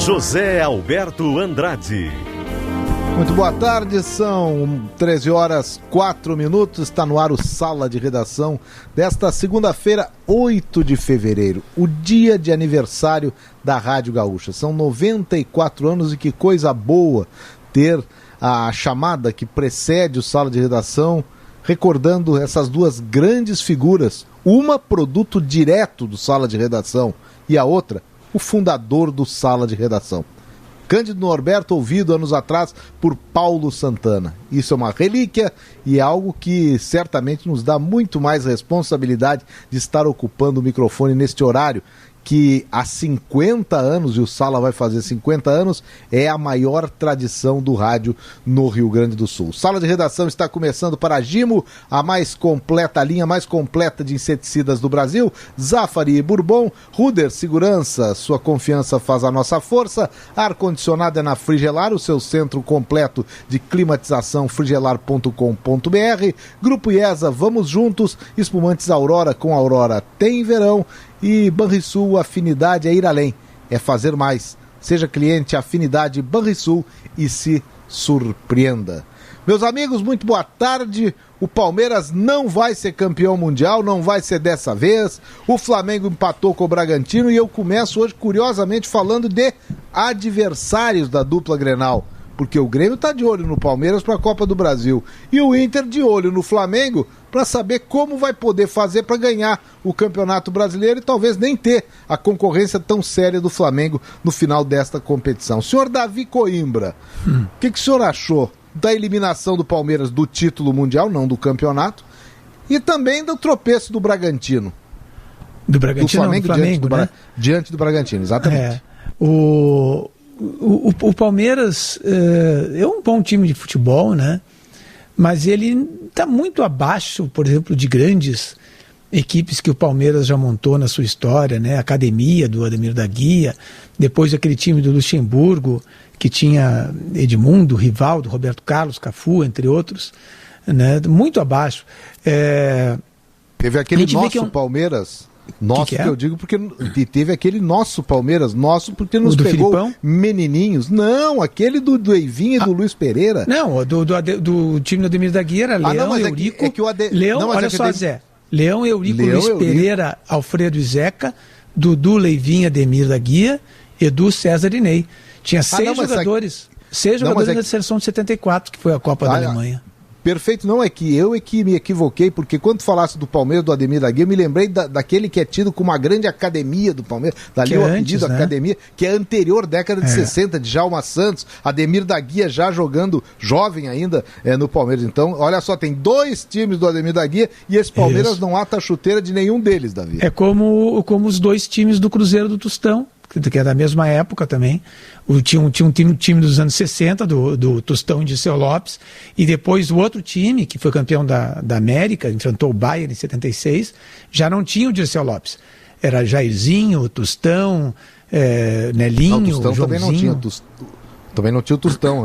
José Alberto Andrade. Muito boa tarde, são 13 horas 4 minutos, está no ar o Sala de Redação desta segunda-feira, 8 de fevereiro, o dia de aniversário da Rádio Gaúcha. São 94 anos e que coisa boa ter a chamada que precede o Sala de Redação, recordando essas duas grandes figuras, uma produto direto do Sala de Redação e a outra, o fundador do Sala de Redação. Cândido Norberto, ouvido anos atrás por Paulo Santana. Isso é uma relíquia e é algo que certamente nos dá muito mais responsabilidade de estar ocupando o microfone neste horário, que há 50 anos, e o Sala vai fazer 50 anos, é a maior tradição do rádio no Rio Grande do Sul. Sala de Redação está começando para a Gimo, a mais completa, a linha mais completa de inseticidas do Brasil, Zafari e Bourbon, Ruder Segurança, sua confiança faz a nossa força, ar-condicionado é na Frigelar, o seu centro completo de climatização, frigelar.com.br, Grupo IESA, vamos juntos, espumantes Aurora, com Aurora tem verão, e Banrisul, afinidade é ir além, é fazer mais. Seja cliente Afinidade Banrisul e se surpreenda. Meus amigos, muito boa tarde. O Palmeiras não vai ser campeão mundial, não vai ser dessa vez. O Flamengo empatou com o Bragantino e eu começo hoje, curiosamente, falando de adversários da dupla Grenal. Porque o Grêmio está de olho no Palmeiras para a Copa do Brasil e o Inter de olho no Flamengo para saber como vai poder fazer para ganhar o Campeonato Brasileiro e talvez nem ter a concorrência tão séria do Flamengo no final desta competição. Senhor Davi Coimbra, o que o senhor achou da eliminação do Palmeiras do título mundial, não do campeonato, e também do tropeço do Bragantino? Do Bragantino, do Flamengo, diante do Bragantino, exatamente. O Palmeiras é um bom time de futebol, né? Mas ele está muito abaixo, por exemplo, de grandes equipes que o Palmeiras já montou na sua história, né? A academia do Ademir da Guia, depois aquele time do Luxemburgo, que tinha Edmundo, Rivaldo, Roberto Carlos, Cafu, entre outros, né? Muito abaixo. Teve aquele nosso Palmeiras... Nosso, que eu digo porque teve aquele nosso Palmeiras, porque nos pegou Filipão? Menininhos. Não, aquele do Eivinho e do Luiz Pereira. Não, do time do Ademir da Guia era Leão, Eurico... Leão, olha só, Zé. Leão, Eurico, Luiz Pereira, Alfredo e Zeca, Dudu, Leivinho, Ademir da Guia, Edu, César e Ney. Tinha seis jogadores da seleção de 74, que foi a Copa da Alemanha. Perfeito, não é que eu me equivoquei, porque quando falasse do Palmeiras, do Ademir da Guia, eu me lembrei daquele que é tido como uma grande academia do Palmeiras, dali o apelido academia, que é anterior, década de 60, de Djalma Santos, Ademir da Guia já jogando jovem ainda no Palmeiras. Então, olha só, tem dois times do Ademir da Guia e esse Palmeiras não ata a chuteira de nenhum deles, Davi. É como os dois times do Cruzeiro do Tostão, que é da mesma época também. Tinha um time dos anos 60, do Tostão e Dirceu Lopes, e depois o outro time, que foi campeão da América, enfrentou o Bayern em 76, já não tinha o Dirceu Lopes. Era Jairzinho, Tostão, Nelinho, não, Tostão Joãozinho. Também não tinha o Tostão,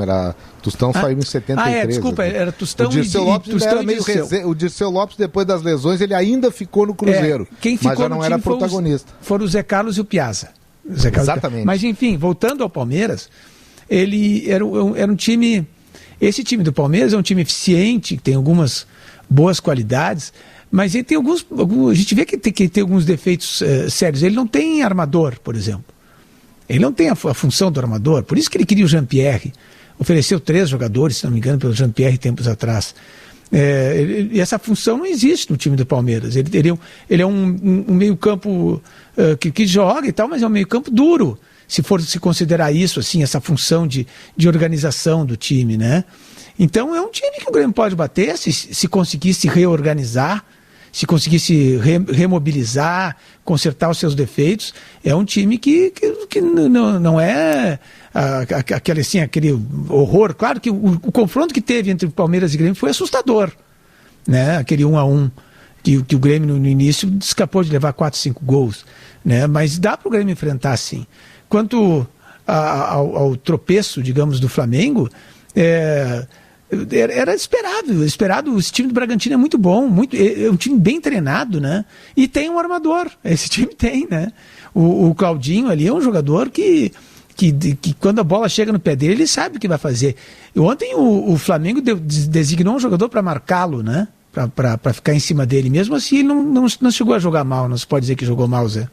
Tostão saiu em 73. Desculpa, era Tostão o Dirceu Lopes Tostão era meio O Dirceu Lopes, depois das lesões, ele ainda ficou no Cruzeiro, quem ficou mas já não era protagonista. Foram o Zé Carlos e o Piazza. Exatamente. Mas enfim, voltando ao Palmeiras, ele era um time. Esse time do Palmeiras é um time eficiente, que tem algumas boas qualidades, mas ele tem alguns a gente vê que tem alguns defeitos sérios. Ele não tem armador, por exemplo. Ele não tem a função do armador, por isso que ele queria o Jean-Pierre. Ofereceu 3 jogadores, se não me engano, pelo Jean-Pierre tempos atrás. E essa função não existe no time do Palmeiras. Ele é um meio-campo que joga e tal, mas é um meio-campo duro, se for se considerar isso, assim, essa função de organização do time, né? Então é um time que o Grêmio pode bater se conseguir se reorganizar, se conseguir se remobilizar, consertar os seus defeitos. É um time que não é aquele horror. Claro que o confronto que teve entre Palmeiras e Grêmio foi assustador, né? Aquele 1-1 que o Grêmio no início escapou de levar 4, 5 gols, né? Mas dá para o Grêmio enfrentar, sim. Quanto ao tropeço, digamos, do Flamengo, era esperado. Esse time do Bragantino é muito bom, é um time bem treinado, né? E tem um armador, esse time tem, né? O Claudinho ali é um jogador que que quando a bola chega no pé dele, ele sabe o que vai fazer. E ontem o Flamengo designou um jogador para marcá-lo, né? Para ficar em cima dele. Mesmo assim, ele não chegou a jogar mal, não se pode dizer que jogou mal, Zé.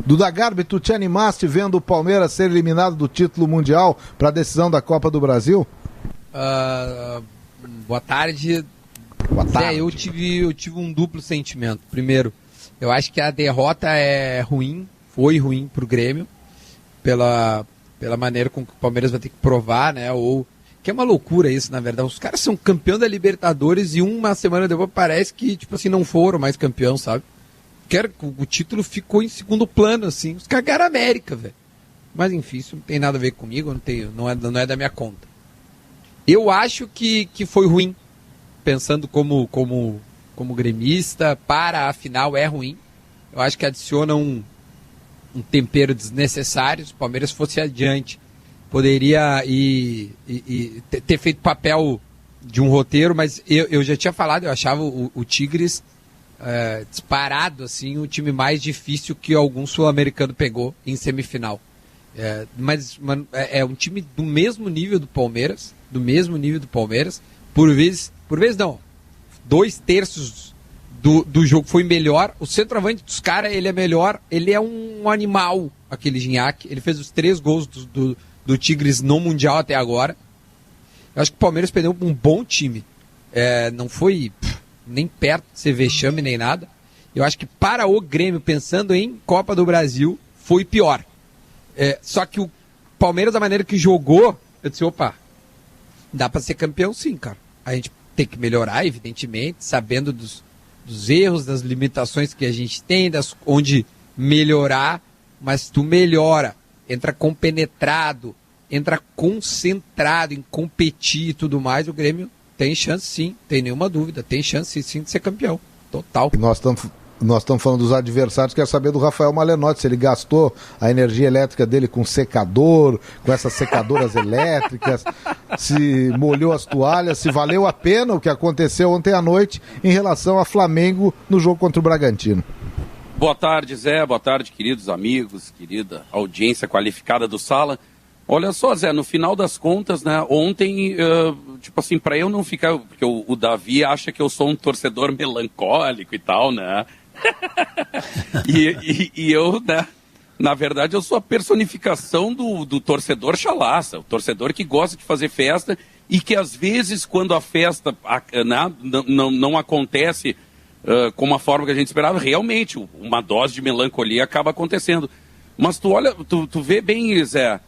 Duda Garbi, tu te animaste vendo o Palmeiras ser eliminado do título mundial para a decisão da Copa do Brasil? Boa tarde. Boa tarde. Eu tive um duplo sentimento. Primeiro, eu acho que a derrota é ruim, foi ruim pro Grêmio, pela maneira com que o Palmeiras vai ter que provar, né? Que é uma loucura isso, na verdade. Os caras são campeão da Libertadores e uma semana depois parece que, tipo assim, não foram mais campeão, sabe? O título ficou em segundo plano, assim. Os cagaram a América, velho. Mas enfim, isso não tem nada a ver comigo, não é da minha conta. Eu acho que foi ruim, pensando como gremista, para a final é ruim. Eu acho que adiciona um tempero desnecessário. Se o Palmeiras fosse adiante, poderia ter feito papel de um roteiro, mas eu já tinha falado, eu achava o Tigres disparado, assim, o time mais difícil que algum sul-americano pegou em semifinal. Mas é um time do mesmo nível do Palmeiras, por vezes não, 2/3 do jogo foi melhor. O centroavante dos caras, ele é melhor, ele é um animal, aquele Gignac. Ele fez os 3 gols do Tigres no Mundial até agora. Eu acho que o Palmeiras perdeu um bom time. Não foi nem perto de ser vexame nem nada. Eu acho que para o Grêmio, pensando em Copa do Brasil, foi pior. Só que o Palmeiras, da maneira que jogou, eu disse, opa, dá para ser campeão sim, cara. A gente tem que melhorar, evidentemente, sabendo dos erros, das limitações que a gente tem, onde melhorar, mas tu melhora, entra compenetrado, entra concentrado em competir e tudo mais, o Grêmio tem chance sim, tem nenhuma dúvida, tem chance sim de ser campeão, total. E nós estamos falando dos adversários, quero saber do Rafael Malenotti, se ele gastou a energia elétrica dele com secador, com essas secadoras elétricas, se molhou as toalhas, se valeu a pena o que aconteceu ontem à noite em relação a Flamengo no jogo contra o Bragantino. Boa tarde, Zé, boa tarde, queridos amigos, querida audiência qualificada do Sala. Olha só, Zé, no final das contas, né, ontem, tipo assim, para eu não ficar, porque o Davi acha que eu sou um torcedor melancólico e tal, né, e eu, né, na verdade eu sou a personificação do torcedor chalaça, o torcedor que gosta de fazer festa e que às vezes quando a festa não acontece como a forma que a gente esperava, realmente uma dose de melancolia acaba acontecendo. Mas tu vê bem, Zé,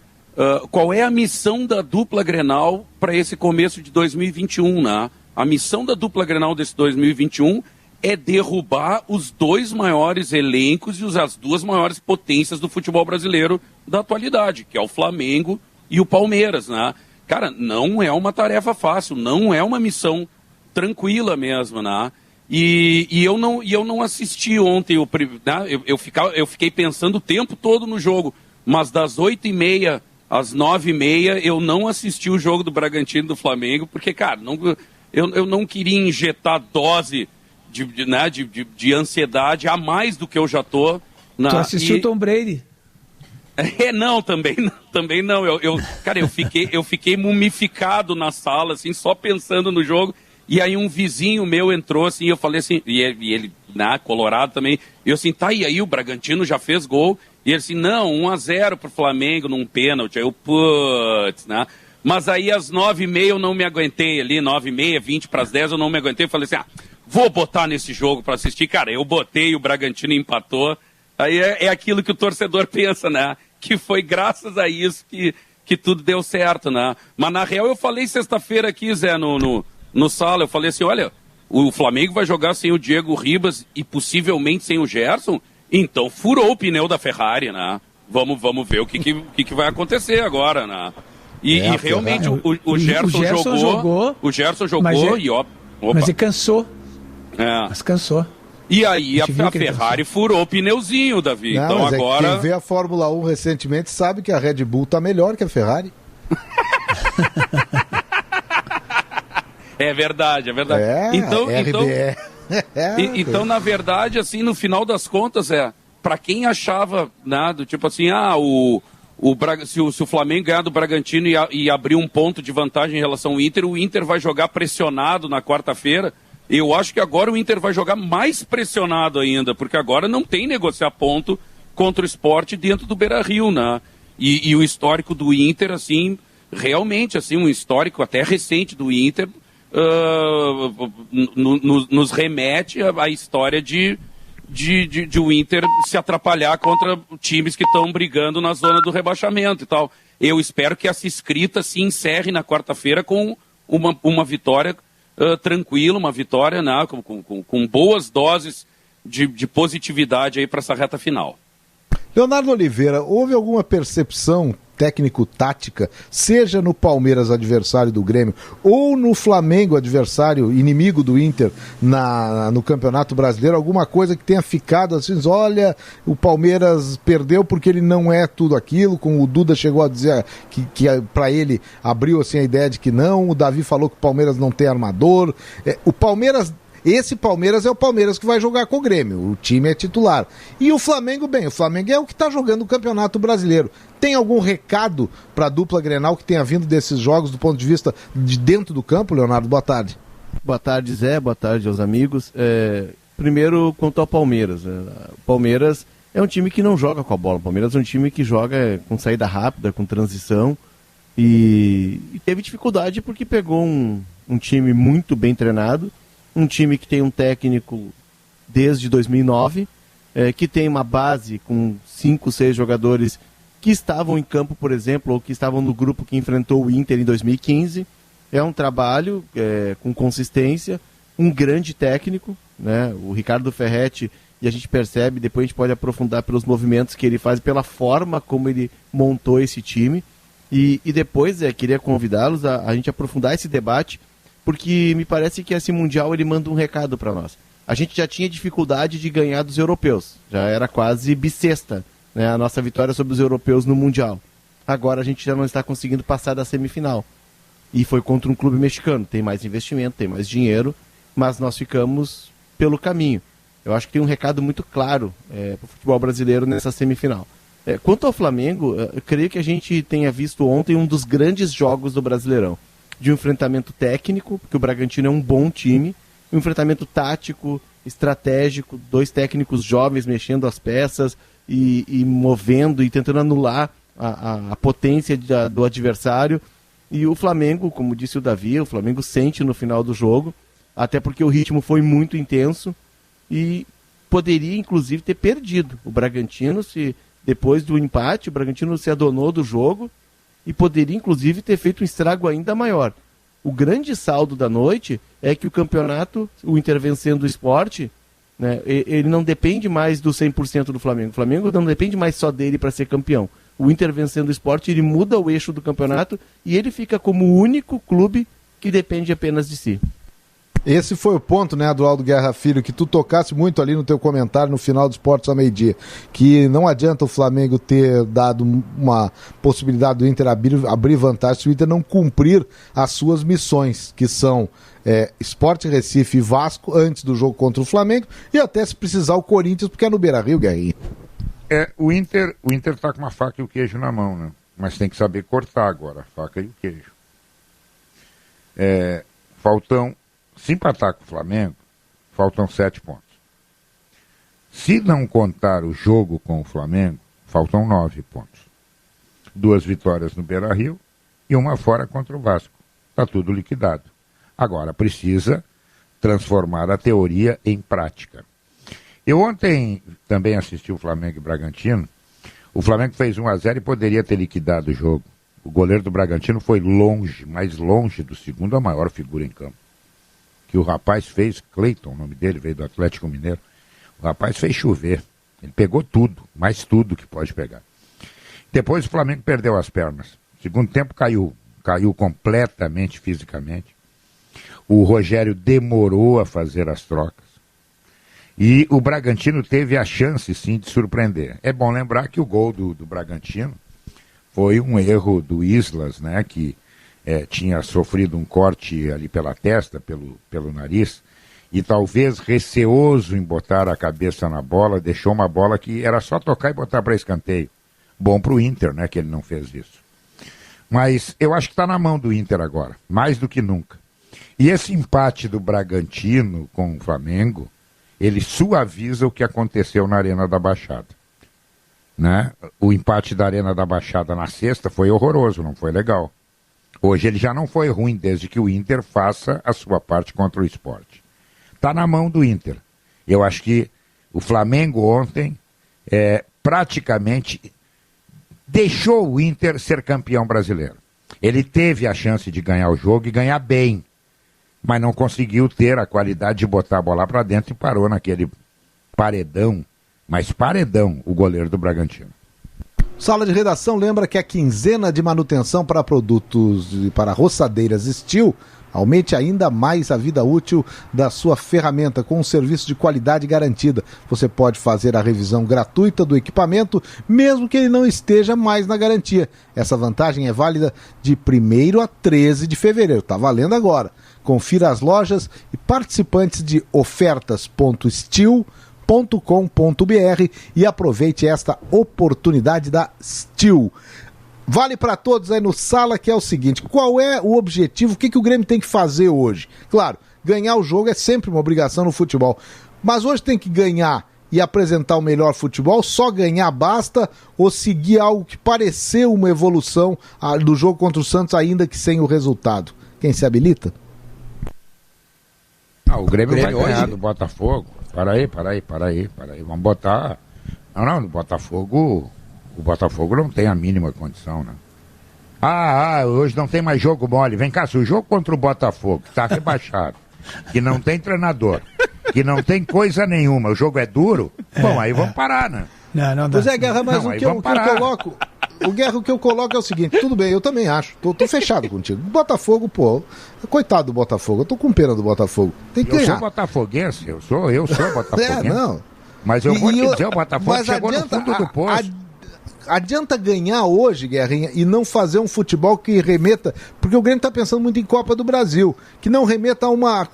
qual é a missão da dupla Grenal para esse começo de 2021, né? A missão da dupla Grenal desse 2021 é derrubar os 2 maiores elencos e as 2 maiores potências do futebol brasileiro da atualidade, que é o Flamengo e o Palmeiras, né? Cara, não é uma tarefa fácil, não é uma missão tranquila mesmo, né? E eu não assisti ontem, né? Eu fiquei pensando o tempo todo no jogo, mas das 8h30 às 9h30 eu não assisti o jogo do Bragantino e do Flamengo, porque, cara, eu não queria injetar dose de ansiedade a mais do que eu já tô. Tu assistiu o Tom Brady? Não, também não. Cara, eu fiquei mumificado na sala, assim, só pensando no jogo. E aí um vizinho meu entrou, assim, eu falei assim, e ele, colorado também, e eu assim, tá, e aí o Bragantino já fez gol? E ele assim, não, 1-0 pro Flamengo num pênalti. Aí eu, putz, né? Mas aí às 9h30 eu não me aguentei ali, 9h30, 9:20 eu não me aguentei, eu falei assim, vou botar nesse jogo pra assistir. Cara, eu botei, o Bragantino empatou. Aí é aquilo que o torcedor pensa, né? Que foi graças a isso que tudo deu certo, né? Mas na real eu falei sexta-feira aqui, Zé, no Sala, eu falei assim, olha, o Flamengo vai jogar sem o Diego Ribas e possivelmente sem o Gerson, então furou o pneu da Ferrari, né? Vamos ver o que vai acontecer agora, né? E realmente o Gerson jogou. O Gerson jogou e ó. Opa. Mas ele cansou. Mas cansou. E aí a Ferrari furou o pneuzinho, Davi. Não, então agora. Quem vê a Fórmula 1 recentemente sabe que a Red Bull tá melhor que a Ferrari. É verdade. Então, na verdade, assim, no final das contas, pra quem achava, né, do tipo assim, se o Flamengo ganhar do Bragantino e abrir um ponto de vantagem em relação ao Inter, o Inter vai jogar pressionado na quarta-feira. Eu acho que agora o Inter vai jogar mais pressionado ainda, porque agora não tem negociar ponto contra o Sport dentro do Beira-Rio, né? E o histórico do Inter, assim, realmente, assim, um histórico até recente do Inter, nos remete à história de o Inter se atrapalhar contra times que estão brigando na zona do rebaixamento e tal. Eu espero que essa escrita se encerre na quarta-feira com uma vitória tranquila, uma vitória, né, com boas doses de positividade aí para essa reta final. Leonardo Oliveira, houve alguma percepção técnico-tática, seja no Palmeiras, adversário do Grêmio, ou no Flamengo, adversário, inimigo do Inter, no Campeonato Brasileiro, alguma coisa que tenha ficado assim, olha, o Palmeiras perdeu porque ele não é tudo aquilo, como o Duda chegou a dizer que para ele abriu assim a ideia de que não, o Davi falou que o Palmeiras não tem armador, esse Palmeiras é o Palmeiras que vai jogar com o Grêmio, o time é titular. E o Flamengo, o Flamengo é o que está jogando o Campeonato Brasileiro. Tem algum recado para a dupla Grenal que tenha vindo desses jogos do ponto de vista de dentro do campo, Leonardo? Boa tarde. Boa tarde, Zé. Boa tarde aos amigos. Primeiro, quanto ao Palmeiras. O Palmeiras é um time que não joga com a bola. O Palmeiras é um time que joga com saída rápida, com transição. E teve dificuldade porque pegou um time muito bem treinado, um time que tem um técnico desde 2009, que tem uma base com 5, 6 jogadores que estavam em campo, por exemplo, ou que estavam no grupo que enfrentou o Inter em 2015. É um trabalho com consistência, um grande técnico, né? O Ricardo Ferretti, e a gente percebe, depois a gente pode aprofundar pelos movimentos que ele faz, pela forma como ele montou esse time. E depois queria convidá-los a gente aprofundar esse debate, porque me parece que esse Mundial ele manda um recado para nós. A gente já tinha dificuldade de ganhar dos europeus, já era quase bissexta, né, a nossa vitória sobre os europeus no Mundial. Agora a gente já não está conseguindo passar da semifinal. E foi contra um clube mexicano, tem mais investimento, tem mais dinheiro, mas nós ficamos pelo caminho. Eu acho que tem um recado muito claro para o futebol brasileiro nessa semifinal. Quanto ao Flamengo, eu creio que a gente tenha visto ontem um dos grandes jogos do Brasileirão. De um enfrentamento técnico, porque o Bragantino é um bom time, um enfrentamento tático, estratégico, 2 técnicos jovens mexendo as peças e movendo e tentando anular a potência do adversário. E o Flamengo, como disse o Davi, o Flamengo sente no final do jogo, até porque o ritmo foi muito intenso e poderia inclusive ter perdido. O Bragantino, depois do empate, o Bragantino se adonou do jogo e poderia, inclusive, ter feito um estrago ainda maior. O grande saldo da noite é que o campeonato, o Inter vencendo o Sport, né, ele não depende mais do 100% do Flamengo. O Flamengo não depende mais só dele para ser campeão. O Inter vencendo o Sport, ele muda o eixo do campeonato e ele fica como o único clube que depende apenas de si. Esse foi o ponto, né, Adroaldo Guerra Filho, que tu tocasse muito ali no teu comentário no final do Esportes ao meio-dia, que não adianta o Flamengo ter dado uma possibilidade do Inter abrir vantagem se o Inter não cumprir as suas missões, que são Sport Recife e Vasco antes do jogo contra o Flamengo e até se precisar o Corinthians, porque é no Beira-Rio, Guerrinho. O Inter tá com uma faca e o queijo na mão, né? Mas tem que saber cortar agora a faca e o queijo. Se empatar com o Flamengo, faltam 7 pontos. Se não contar o jogo com o Flamengo, faltam 9 pontos. 2 vitórias no Beira-Rio e 1 fora contra o Vasco. Está tudo liquidado. Agora precisa transformar a teoria em prática. Eu ontem também assisti o Flamengo e Bragantino. O Flamengo fez 1-0 e poderia ter liquidado o jogo. O goleiro do Bragantino foi longe, mais longe do segundo, a maior figura em campo. Que o rapaz fez, Cleiton, o nome dele, veio do Atlético Mineiro, o rapaz fez chover, ele pegou tudo, mais tudo que pode pegar. Depois o Flamengo perdeu as pernas, segundo tempo caiu completamente fisicamente, o Rogério demorou a fazer as trocas, e o Bragantino teve a chance sim de surpreender. É bom lembrar que o gol do Bragantino foi um erro do Islas, né, que tinha sofrido um corte ali pela testa, pelo nariz, e talvez receoso em botar a cabeça na bola, deixou uma bola que era só tocar e botar para escanteio. Bom para o Inter, né, que ele não fez isso. Mas eu acho que está na mão do Inter agora, mais do que nunca. E esse empate do Bragantino com o Flamengo, ele suaviza o que aconteceu na Arena da Baixada. Né? O empate da Arena da Baixada na sexta foi horroroso, não foi legal. Hoje ele já não foi ruim, desde que o Inter faça a sua parte contra o Sport. Está na mão do Inter. Eu acho que o Flamengo ontem praticamente deixou o Inter ser campeão brasileiro. Ele teve a chance de ganhar o jogo e ganhar bem, mas não conseguiu ter a qualidade de botar a bola para dentro e parou naquele paredão, mas paredão, o goleiro do Bragantino. Sala de redação lembra que a quinzena de manutenção para produtos para roçadeiras Steel aumente ainda mais a vida útil da sua ferramenta com um serviço de qualidade garantida. Você pode fazer a revisão gratuita do equipamento, mesmo que ele não esteja mais na garantia. Essa vantagem é válida de 1º a 13 de fevereiro. Está valendo agora. Confira as lojas e participantes de ofertas.steel.com.br e aproveite esta oportunidade da Steel. Vale para todos aí no Sala, que é o seguinte: qual é o objetivo, o que o Grêmio tem que fazer hoje? Claro, ganhar o jogo é sempre uma obrigação no futebol, mas hoje tem que ganhar e apresentar o melhor futebol, só ganhar basta, ou seguir algo que pareceu uma evolução do jogo contra o Santos, ainda que sem o resultado? Quem se habilita? O Grêmio vai ganhar hoje do Botafogo. Para aí. Vamos botar... Não, no Botafogo... O Botafogo não tem a mínima condição, né? Hoje não tem mais jogo mole. Vem cá, se o jogo contra o Botafogo, que está rebaixado, que não tem treinador, que não tem coisa nenhuma, o jogo é duro, bom, aí vamos parar, né? Não dá. Pois é, Guerra, mas o que eu coloco... O Guerra, o que eu coloco é o seguinte: tudo bem, eu também acho, tô fechado contigo. Botafogo, pô, coitado do Botafogo, eu tô com pena do Botafogo. Tem que ganhar. Eu sou botafoguense, eu sou botafoguense. Não. Mas eu vou te dizer, o Botafogo chegou no fundo do poço. Adianta ganhar hoje, Guerrinha, e não fazer um futebol que remeta, porque o Grêmio está pensando muito em Copa do Brasil, que não remeta a uma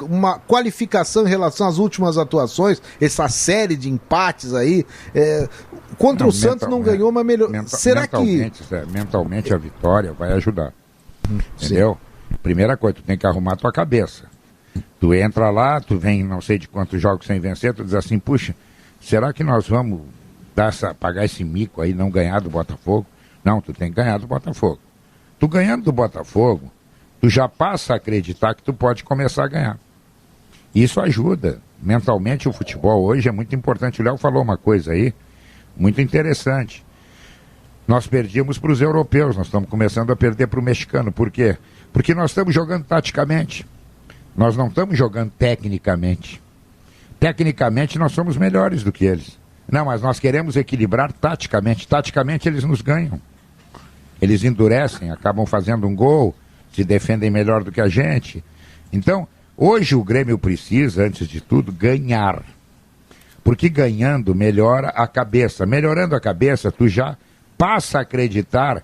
qualificação em relação às últimas atuações, essa série de empates aí. Contra o Santos não ganhou, mas melhor. Será que... Mentalmente a vitória vai ajudar. Entendeu? Primeira coisa, tu tem que arrumar a tua cabeça. Tu entra lá, tu vem não sei de quantos jogos sem vencer, tu diz assim, puxa, será que nós vamos pagar esse mico aí, não ganhar do Botafogo? Não, tu tem que ganhar do Botafogo. Tu ganhando do Botafogo, tu já passa a acreditar que tu pode começar a ganhar. Isso ajuda. Mentalmente o futebol hoje é muito importante. O Léo falou uma coisa aí, muito interessante. Nós perdíamos para os europeus, nós estamos começando a perder para o mexicano. Por quê? Porque nós estamos jogando taticamente. Nós não estamos jogando tecnicamente. Tecnicamente nós somos melhores do que eles. Não, mas nós queremos equilibrar taticamente. Taticamente eles nos ganham. Eles endurecem, acabam fazendo um gol, se defendem melhor do que a gente. Então, hoje o Grêmio precisa, antes de tudo, ganhar. Porque ganhando melhora a cabeça. Melhorando a cabeça, tu já passa a acreditar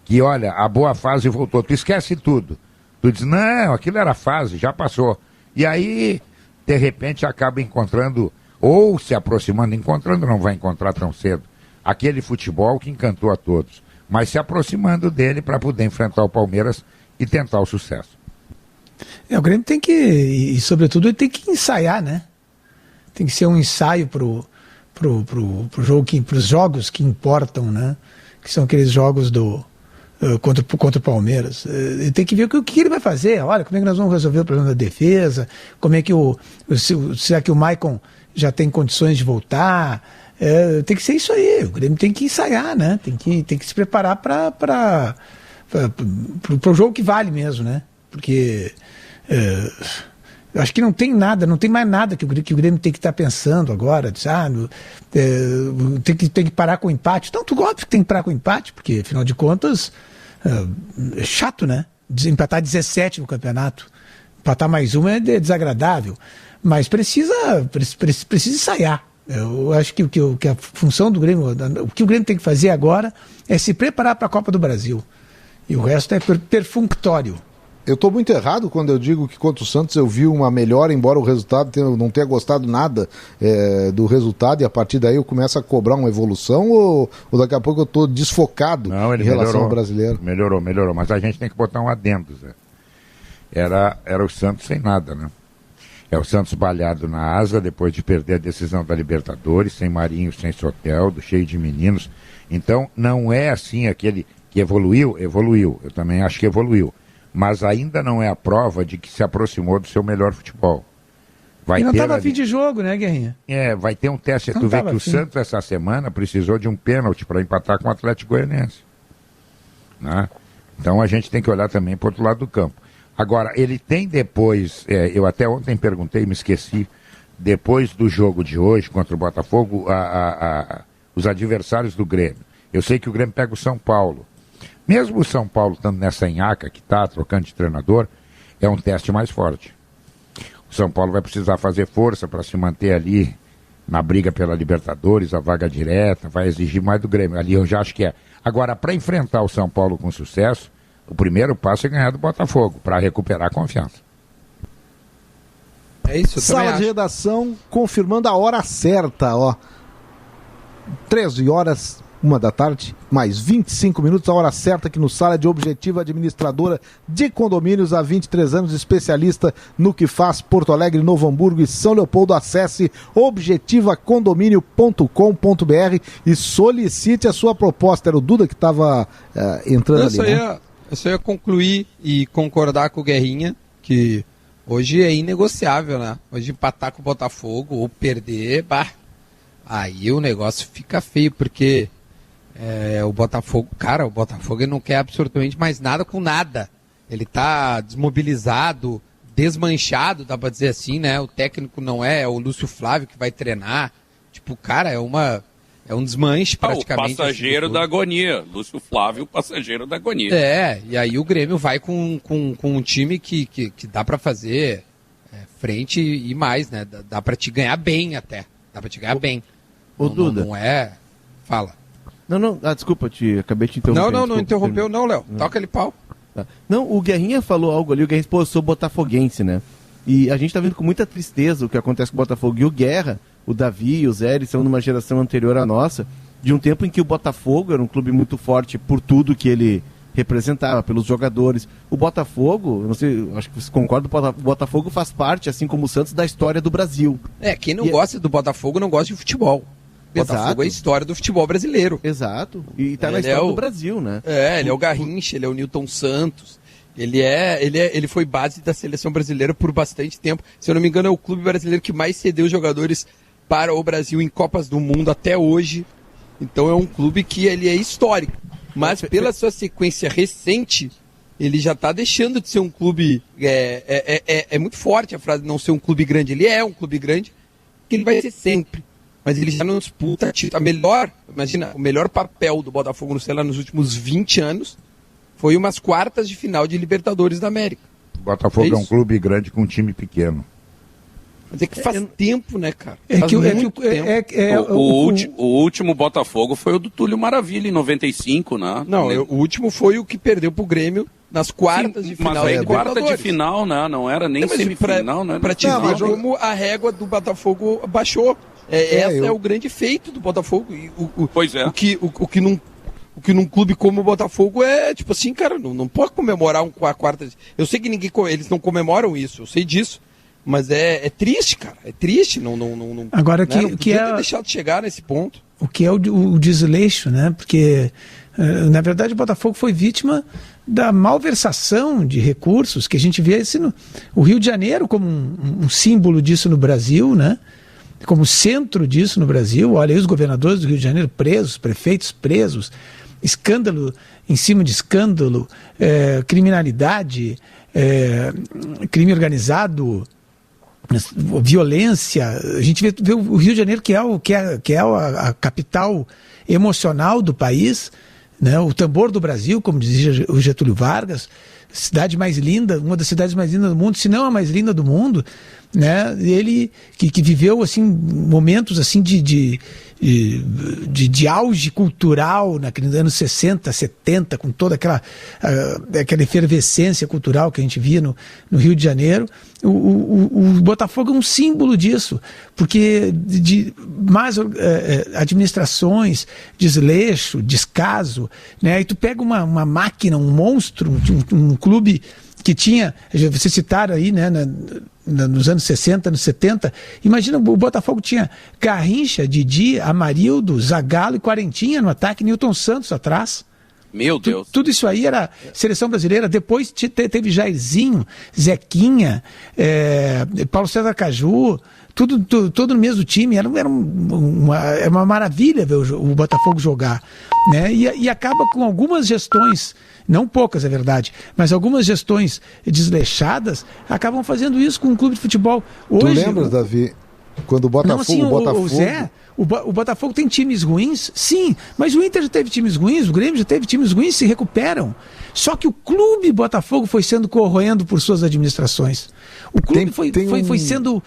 que, olha, a boa fase voltou. Tu esquece tudo. Tu diz, não, aquilo era fase, já passou. E aí, de repente, acaba encontrando... ou se aproximando, encontrando, não vai encontrar tão cedo, aquele futebol que encantou a todos, mas se aproximando dele para poder enfrentar o Palmeiras e tentar o sucesso. O Grêmio tem que, e sobretudo ele tem que ensaiar, né? Tem que ser um ensaio pro jogo, pros jogos que importam, né? Que são aqueles jogos contra o Palmeiras. Ele tem que ver o que ele vai fazer. Olha, como é que nós vamos resolver o problema da defesa, como é que será que o Maicon já tem condições de voltar? Tem que ser isso aí. O Grêmio tem que ensaiar, né? Tem que se preparar para o jogo que vale mesmo, né? Porque eu acho que não tem mais nada que o Grêmio tem que estar pensando agora. Tem que parar com o empate. Tanto óbvio que tem que parar com o empate, porque afinal de contas é chato, né? Empatar 17 no campeonato. Empatar mais uma é desagradável. Mas precisa ensaiar. Eu acho que a função do Grêmio, o que o Grêmio tem que fazer agora é se preparar para a Copa do Brasil. E o resto é perfunctório. Eu estou muito errado quando eu digo que contra o Santos eu vi uma melhora, embora o resultado não tenha gostado nada do resultado, e a partir daí eu começo a cobrar uma evolução, ou daqui a pouco eu estou desfocado em relação ao brasileiro? Melhorou, mas a gente tem que botar um adendo, Zé. Era o Santos sem nada, né? É o Santos balhado na asa, depois de perder a decisão da Libertadores, sem Marinho, sem Soteldo, cheio de meninos. Então, não é assim aquele que evoluiu. Eu também acho que evoluiu. Mas ainda não é a prova de que se aproximou do seu melhor futebol. E não estava a fim de jogo, né, Guerrinha? Vai ter um teste. Tu vê que o Santos, essa semana, precisou de um pênalti para empatar com o Atlético Goianiense. Né? Então, a gente tem que olhar também para o outro lado do campo. Agora, ele tem depois, eu até ontem perguntei, me esqueci, depois do jogo de hoje contra o Botafogo, os adversários do Grêmio. Eu sei que o Grêmio pega o São Paulo. Mesmo o São Paulo estando nessa nhaca que está, trocando de treinador, é um teste mais forte. O São Paulo vai precisar fazer força para se manter ali na briga pela Libertadores, a vaga direta, vai exigir mais do Grêmio. Ali eu já acho que é. Agora, para enfrentar o São Paulo com sucesso, o primeiro passo é ganhar do Botafogo, para recuperar a confiança. É isso, eu Sala de redação confirmando a hora certa, ó. 13h, 13h, mais 25 minutos, a hora certa aqui no Sala de Objetiva, administradora de condomínios há 23 anos, especialista no que faz Porto Alegre, Novo Hamburgo e São Leopoldo. Acesse objetivacondomínio.com.br e solicite a sua proposta. Era o Duda que estava entrando ali, né? Eu só ia concluir e concordar com o Guerrinha, que hoje é inegociável, né? Hoje empatar com o Botafogo ou perder, aí o negócio fica feio, porque o Botafogo, cara, o Botafogo ele não quer absolutamente mais nada com nada. Ele tá desmobilizado, desmanchado, dá pra dizer assim, né? O técnico não é o Lúcio Flávio que vai treinar. Tipo, cara, é um desmanche praticamente. O passageiro da agonia. Lúcio Flávio, passageiro da agonia. E aí o Grêmio vai com um time que dá pra fazer frente e mais, né? Dá pra te ganhar bem até. Dá pra te ganhar bem. Duda. Não é... Fala. Não, desculpa, acabei de te interromper. Não interrompeu não, Léo. Toca ele pau. Tá. Não, o Guerrinha falou algo ali, o Guerrinha, eu sou botafoguense, né? E a gente tá vendo com muita tristeza o que acontece com o Botafogo. E o Guerra, o Davi e o Zé, eles são numa geração anterior à nossa, de um tempo em que o Botafogo era um clube muito forte por tudo que ele representava, pelos jogadores. O Botafogo, não sei, acho que você concorda, o Botafogo faz parte, assim como o Santos, da história do Brasil. Quem não gosta do Botafogo não gosta de futebol. Botafogo Exato. é a história do futebol brasileiro. Exato. E tá na história do Brasil, né? Ele é o Garrincha, ele é o Newton Santos. Ele foi base da seleção brasileira por bastante tempo. Se eu não me engano, é o clube brasileiro que mais cedeu jogadores para o Brasil em Copas do Mundo até hoje. Então é um clube que ele é histórico. Mas pela sua sequência recente, ele já está deixando de ser um clube... É muito forte a frase de não ser um clube grande. Ele é um clube grande, que ele vai ser sempre. Mas ele já não disputa o melhor papel do Botafogo nos últimos 20 anos foi umas quartas de final de Libertadores da América. O Botafogo é um clube grande com um time pequeno. Mas é que faz tempo, né, cara? O último Botafogo foi o do Túlio Maravilha, em 95, né? Não, o último foi o que perdeu pro Grêmio nas quartas de final. Mas aí quarta de final, né? Não era nem semifinal, né? Pra te ver como a régua do Botafogo baixou. Esse é o grande feito do Botafogo. Pois é. O que num clube como o Botafogo é, tipo assim, cara, não pode comemorar a quarta. Eu sei que eles não comemoram isso, eu sei disso. Mas é triste, cara. É triste. Agora, não que é ter deixado de chegar nesse ponto. O que é o desleixo, né? Porque, na verdade, o Botafogo foi vítima da malversação de recursos, que a gente vê o Rio de Janeiro como um símbolo disso no Brasil, né? Como centro disso no Brasil. Olha aí os governadores do Rio de Janeiro presos, prefeitos presos, escândalo em cima de escândalo, criminalidade, crime organizado, violência. A gente vê o Rio de Janeiro, que é a capital emocional do país, né? O tambor do Brasil, como dizia o Getúlio Vargas. cidade mais linda, uma das cidades mais lindas do mundo, se não a mais linda do mundo, né? Ele que viveu assim momentos assim de auge cultural naqueles anos 60, 70, com toda aquela efervescência cultural que a gente via no Rio de Janeiro. O Botafogo é um símbolo disso, porque de más administrações, desleixo, descaso, né? E tu pega uma máquina, um monstro, um clube que tinha, vocês citaram aí, né, nos anos 60, anos 70, imagina, o Botafogo tinha Garrincha, Didi, Amarildo, Zagallo e Quarentinha no ataque, Newton Santos atrás. Meu Deus. Tudo isso aí era seleção brasileira. Depois teve Jairzinho, Zequinha, Paulo César Caju, tudo no mesmo time. Era uma maravilha ver o Botafogo jogar, né? E acaba com algumas gestões, não poucas, é verdade, mas algumas gestões desleixadas acabam fazendo isso com um clube de futebol. Hoje, tu lembras, Davi, quando o Botafogo... Não, assim, o Zé... O Botafogo tem times ruins? Sim, mas o Inter já teve times ruins, o Grêmio já teve times ruins, se recuperam. Só que o clube Botafogo foi sendo corroendo por suas administrações. O clube foi sendo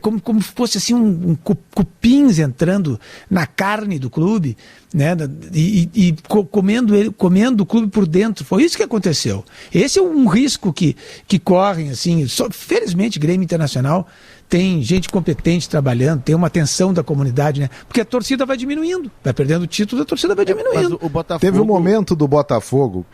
como se fosse assim cupins entrando na carne do clube, né? E comendo o clube por dentro. Foi isso que aconteceu. Esse é um risco que correm, assim. Felizmente, Grêmio Internacional tem gente competente trabalhando, tem uma atenção da comunidade, né? Porque a torcida vai diminuindo, vai perdendo o título, a torcida vai diminuindo. Mas o Botafogo... Teve um momento do Botafogo,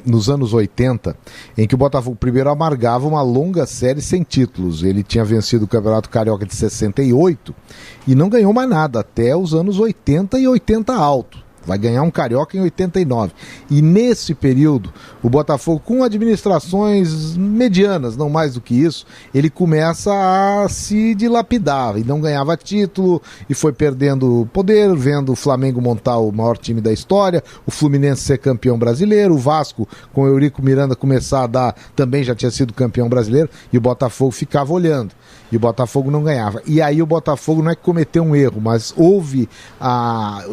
nos anos 80, em que o Botafogo primeiro amargava uma longa série sem títulos. Ele tinha vencido o Campeonato Carioca de 68 e não ganhou mais nada até os anos 80 e 80 alto. Vai ganhar um Carioca em 89. E nesse período, o Botafogo, com administrações medianas, não mais do que isso, ele começa a se dilapidar. E não ganhava título, e foi perdendo poder, vendo o Flamengo montar o maior time da história, o Fluminense ser campeão brasileiro, o Vasco, com o Eurico Miranda, começar a dar, também já tinha sido campeão brasileiro, e o Botafogo ficava olhando. E o Botafogo não ganhava. E aí o Botafogo não é que cometeu um erro, mas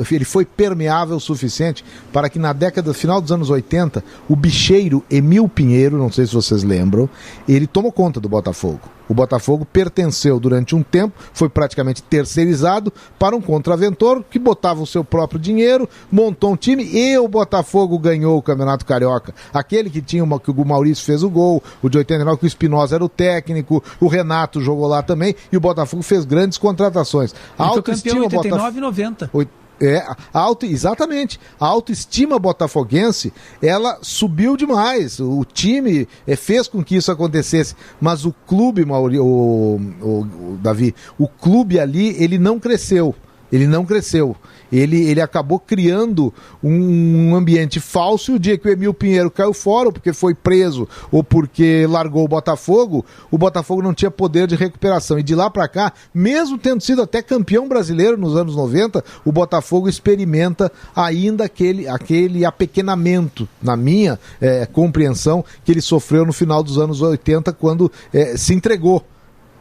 ele foi permeável o suficiente para que na final dos anos 80, o bicheiro Emil Pinheiro, não sei se vocês lembram, ele tomou conta do Botafogo. O Botafogo pertenceu durante um tempo, foi praticamente terceirizado para um contraventor que botava o seu próprio dinheiro, montou um time e o Botafogo ganhou o Campeonato Carioca. Aquele que que o Maurício fez o gol, o de 89 que o Espinosa era o técnico, o Renato jogou lá também e o Botafogo fez grandes contratações. Ele foi campeão em 89 e 90. Exatamente. A autoestima botafoguense, ela subiu demais. O time fez com que isso acontecesse. Mas o clube, Davi, o clube ali, ele não cresceu. Ele acabou criando um ambiente falso e o dia que o Emil Pinheiro caiu fora, ou porque foi preso, ou porque largou o Botafogo não tinha poder de recuperação. E de lá para cá, mesmo tendo sido até campeão brasileiro nos anos 90, o Botafogo experimenta ainda aquele apequenamento, na minha compreensão, que ele sofreu no final dos anos 80, quando se entregou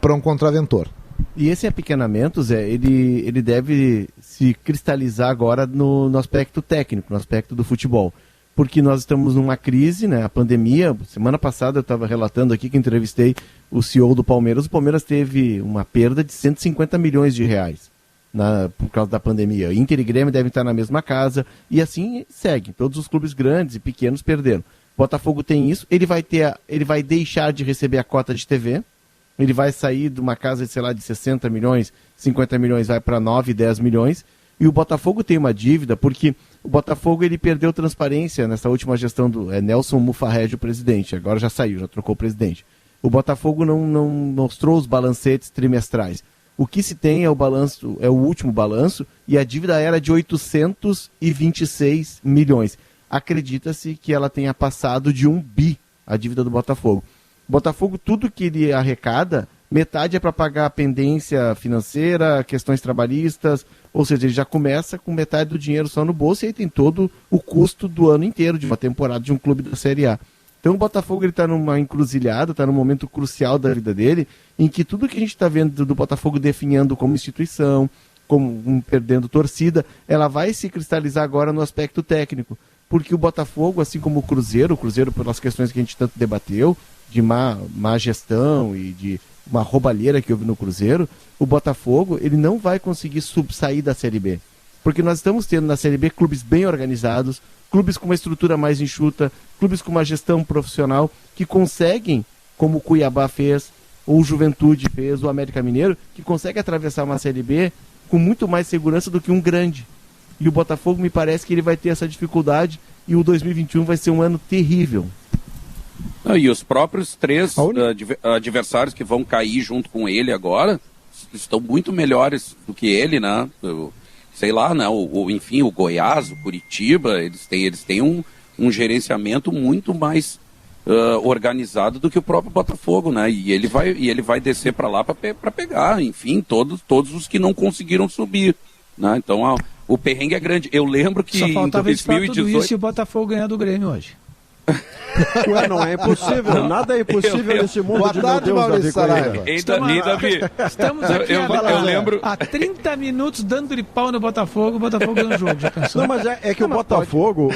para um contraventor. E esse apequenamento, Zé, ele deve se cristalizar agora no aspecto técnico, no aspecto do futebol. Porque nós estamos numa crise, né? A pandemia, semana passada eu estava relatando aqui que entrevistei o CEO do Palmeiras. O Palmeiras teve uma perda de 150 milhões de reais por causa da pandemia. Inter e Grêmio devem estar na mesma casa e assim segue. Todos os clubes grandes e pequenos perderam. Botafogo tem isso, ele vai deixar de receber a cota de TV. Ele vai sair de uma casa, sei lá, de 60 milhões, 50 milhões, vai para 9, 10 milhões. E o Botafogo tem uma dívida, porque o Botafogo ele perdeu transparência nessa última gestão do Nelson Mufarrege, o presidente. Agora já saiu, já trocou o presidente. O Botafogo não mostrou os balancetes trimestrais. O que se tem é o balanço, é o último balanço, e a dívida era de 826 milhões. Acredita-se que ela tenha passado de 1 bi, a dívida do Botafogo. Botafogo, tudo que ele arrecada, metade é para pagar a pendência financeira, questões trabalhistas, ou seja, ele já começa com metade do dinheiro só no bolso e aí tem todo o custo do ano inteiro de uma temporada de um clube da Série A. Então o Botafogo está numa encruzilhada, está num momento crucial da vida dele, em que tudo que a gente está vendo do Botafogo definhando como instituição, como perdendo torcida, ela vai se cristalizar agora no aspecto técnico. porque o Botafogo, assim como o Cruzeiro pelas questões que a gente tanto debateu, de má gestão e de uma roubalheira que houve no Cruzeiro, o Botafogo ele não vai conseguir sair da Série B. Porque nós estamos tendo na Série B clubes bem organizados, clubes com uma estrutura mais enxuta, clubes com uma gestão profissional que conseguem, como o Cuiabá fez, ou o Juventude fez, ou o América Mineiro, que consegue atravessar uma Série B com muito mais segurança do que um grande. E o Botafogo me parece que ele vai ter essa dificuldade e o 2021 vai ser um ano terrível. E os próprios 3 adversários que vão cair junto com ele agora estão muito melhores do que ele, né? Sei lá, né? Enfim, o Goiás, o Curitiba, eles têm um gerenciamento muito mais organizado do que o próprio Botafogo, né? E ele vai descer para lá para pegar, enfim, todos os que não conseguiram subir, né? Então o perrengue é grande. Eu lembro que só faltava em 2018 tudo isso e o Botafogo ganhar do Grêmio hoje. Ué, não é impossível, nada é impossível nesse mundo. Boa tarde, Maurício Saraiva. Estamos aqui há 30 minutos dando-lhe pau no Botafogo, o Botafogo ganha o jogo, já pensou? Não, mas é que o Botafogo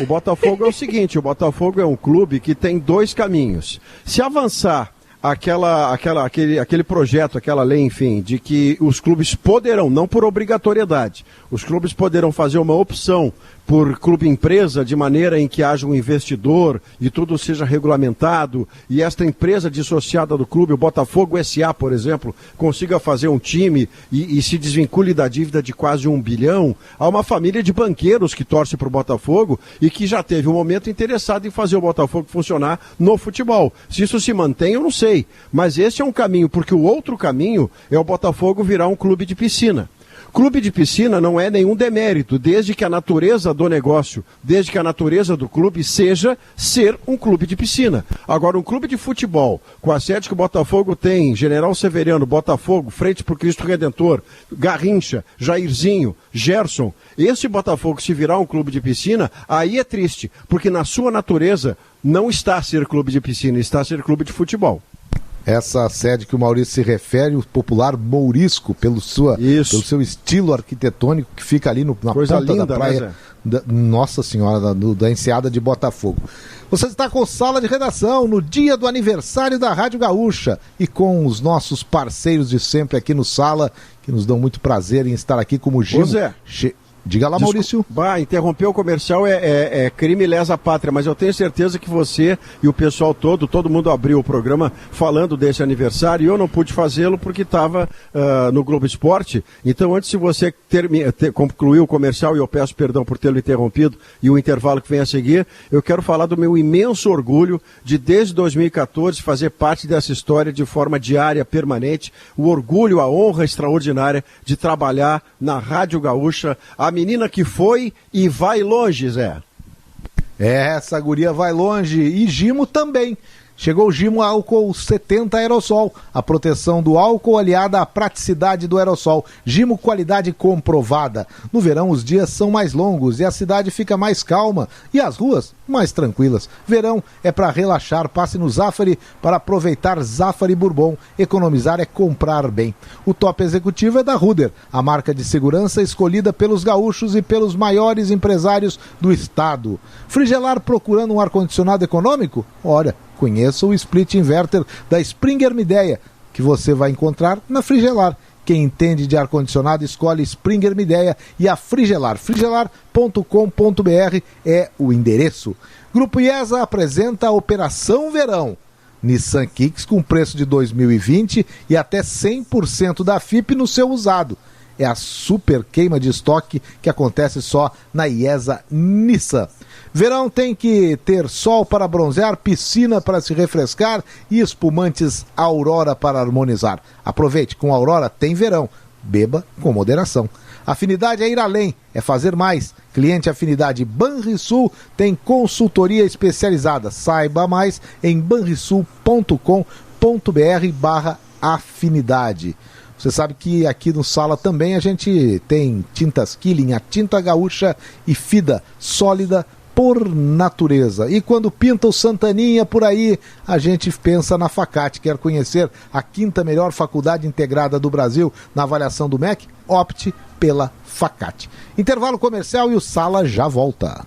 é o seguinte, o Botafogo é um clube que tem 2 caminhos. Se avançar aquele projeto, aquela lei, enfim, de que os clubes poderão, não por obrigatoriedade, os clubes poderão fazer uma opção por clube-empresa, de maneira em que haja um investidor e tudo seja regulamentado, e esta empresa dissociada do clube, o Botafogo S.A., por exemplo, consiga fazer um time e se desvincule da dívida de quase 1 bilhão, há uma família de banqueiros que torce para o Botafogo e que já teve um momento interessado em fazer o Botafogo funcionar no futebol. Se isso se mantém, eu não sei, mas esse é um caminho, porque o outro caminho é o Botafogo virar um clube de piscina. Clube de piscina não é nenhum demérito, desde que a natureza do negócio, desde que a natureza do clube seja ser um clube de piscina. Agora, um clube de futebol, com a sede que o Botafogo tem, General Severiano, Botafogo, Frente pro Cristo Redentor, Garrincha, Jairzinho, Gerson, esse Botafogo se virar um clube de piscina, aí é triste, porque na sua natureza não está a ser clube de piscina, está a ser clube de futebol. Essa sede que o Maurício se refere, o popular Mourisco, pelo seu estilo arquitetônico, que fica ali na coisa ponta linda, da praia, né, Nossa Senhora, da Enseada de Botafogo. Você está com Sala de Redação no dia do aniversário da Rádio Gaúcha e com os nossos parceiros de sempre aqui no Sala, que nos dão muito prazer em estar aqui como Gimo. Diga lá, Maurício. Interromper o comercial é crime lesa pátria, mas eu tenho certeza que você e o pessoal todo mundo abriu o programa falando desse aniversário e eu não pude fazê-lo porque estava no Globo Esporte. Então, antes de você concluir o comercial, e eu peço perdão por tê-lo interrompido, e o intervalo que vem a seguir, eu quero falar do meu imenso orgulho de, desde 2014, fazer parte dessa história de forma diária, permanente, o orgulho, a honra extraordinária de trabalhar na Rádio Gaúcha, a menina que foi e vai longe, Zé. Essa guria vai longe. E Gimo também. Chegou o Gimo Álcool 70 Aerosol. A proteção do álcool aliada à praticidade do aerosol. Gimo, qualidade comprovada. No verão os dias são mais longos e a cidade fica mais calma e as ruas mais tranquilas. Verão é para relaxar. Passe no Zafari para aproveitar Zafari Bourbon. Economizar é comprar bem. O top executivo é da Ruder, a marca de segurança escolhida pelos gaúchos e pelos maiores empresários do estado. Frigelar procurando um ar-condicionado econômico? Ora, conheça o split inverter da Springer Midea, que você vai encontrar na Frigelar. Quem entende de ar-condicionado escolhe Springer Midea e a Frigelar. Frigelar.com.br é o endereço. Grupo IESA apresenta a Operação Verão. Nissan Kicks com preço de 2020 e até 100% da FIP no seu usado. É a super queima de estoque que acontece só na IESA Nissan. Verão tem que ter sol para bronzear, piscina para se refrescar e espumantes Aurora para harmonizar. Aproveite, com Aurora tem verão. Beba com moderação. Afinidade é ir além, é fazer mais. Cliente Afinidade Banrisul tem consultoria especializada. Saiba mais em banrisul.com.br/afinidade. Você sabe que aqui no Sala também a gente tem tintas Killing, a tinta gaúcha e fida, sólida por natureza. E quando pinta o Santaninha por aí, a gente pensa na Facate. Quer conhecer a 5ª melhor faculdade integrada do Brasil na avaliação do MEC? Opte pela Facate. Intervalo comercial e o Sala já volta.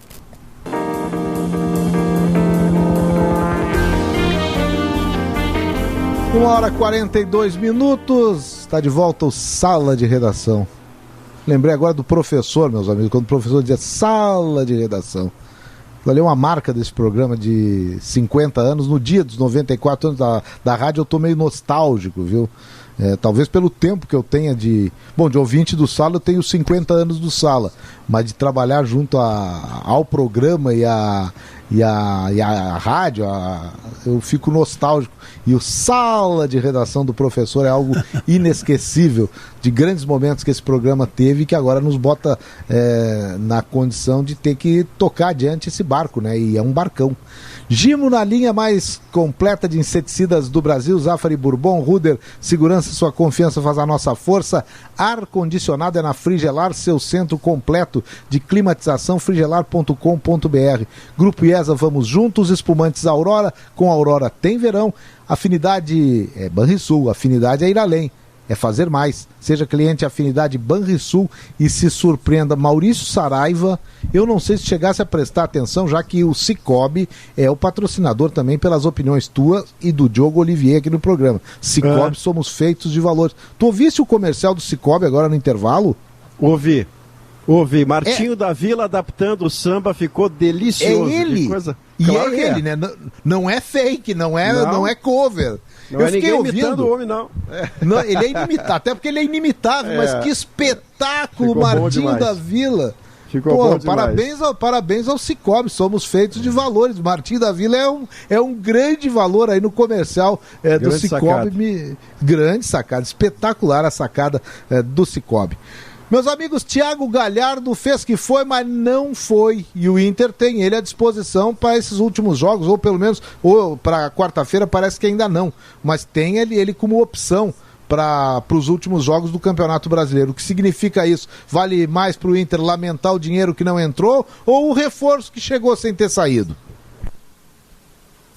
1h42, está de volta o Sala de Redação. Lembrei agora do professor, meus amigos, quando o professor dizia Sala de Redação. Ali é uma marca desse programa de 50 anos. No dia dos 94 anos da rádio eu tô meio nostálgico, viu? Talvez pelo tempo que eu tenha de ouvinte do Sala, eu tenho 50 anos do Sala, mas de trabalhar junto ao programa e a rádio, eu fico nostálgico. E o Sala de Redação do professor é algo inesquecível, de grandes momentos que esse programa teve e que agora nos bota na condição de ter que tocar adiante esse barco, né? E é um barcão. Gimo na linha mais completa de inseticidas do Brasil, Zafari Bourbon, Ruder, segurança, sua confiança faz a nossa força. Ar-condicionado é na Frigelar, seu centro completo de climatização, frigelar.com.br. Grupo IESA, vamos juntos, espumantes Aurora, com Aurora tem verão. Afinidade é Banrisul, afinidade é ir além, é fazer mais. Seja cliente Afinidade Banrisul e se surpreenda. Maurício Saraiva, eu não sei se chegasse a prestar atenção, já que o Cicobi é o patrocinador também pelas opiniões tuas e do Diogo Olivier aqui no programa. Cicobi, somos feitos de valores. Tu ouviste o comercial do Cicobi agora no intervalo? Ouvi. Martinho da Vila adaptando o samba, ficou delicioso. É ele. Coisa... E claro é ele, né? Não é fake, não é cover. Não eu fiquei ouvindo. Imitando o homem, não. Não. Ele é inimitado, até porque ele é inimitável, mas que espetáculo, ficou Martinho da Vila. Ficou bom parabéns ao Cicobi, somos feitos de valores. Martinho da Vila é um grande valor aí no comercial do Cicobi. Grande sacada, espetacular a sacada do Cicobi. Meus amigos, Thiago Galhardo fez que foi, mas não foi. E o Inter tem ele à disposição para esses últimos jogos, ou pelo menos para quarta-feira, parece que ainda não. Mas tem ele como opção para os últimos jogos do Campeonato Brasileiro. O que significa isso? Vale mais para o Inter lamentar o dinheiro que não entrou ou o reforço que chegou sem ter saído?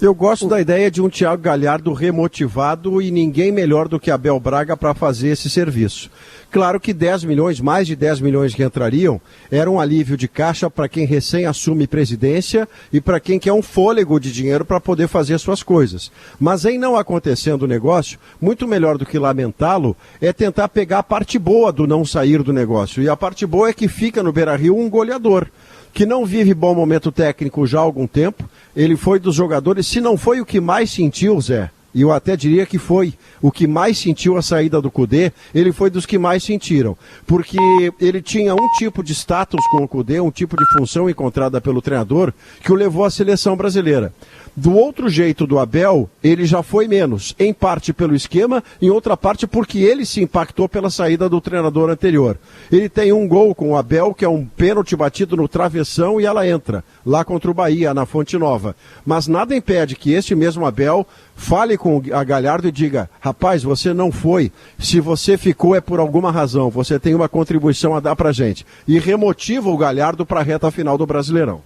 Eu gosto da ideia de um Thiago Galhardo remotivado e ninguém melhor do que Abel Braga para fazer esse serviço. Claro que 10 milhões, mais de 10 milhões que entrariam, era um alívio de caixa para quem recém assume presidência e para quem quer um fôlego de dinheiro para poder fazer suas coisas. Mas em não acontecendo o negócio, muito melhor do que lamentá-lo, é tentar pegar a parte boa do não sair do negócio. E a parte boa é que fica no Beira-Rio um goleador, que não vive bom momento técnico já há algum tempo. Ele foi dos jogadores, se não foi o que mais sentiu, Zé, e eu até diria que foi o que mais sentiu a saída do Cudê, ele foi dos que mais sentiram, porque ele tinha um tipo de status com o Cudê, um tipo de função encontrada pelo treinador, que o levou à seleção brasileira. Do outro jeito do Abel, ele já foi menos, em parte pelo esquema, em outra parte porque ele se impactou pela saída do treinador anterior. Ele tem um gol com o Abel, que é um pênalti batido no travessão e ela entra, lá contra o Bahia, na Fonte Nova. Mas nada impede que este mesmo Abel fale com a Galhardo e diga: rapaz, você não foi, se você ficou é por alguma razão, você tem uma contribuição a dar pra gente. E remotiva o Galhardo para a reta final do Brasileirão.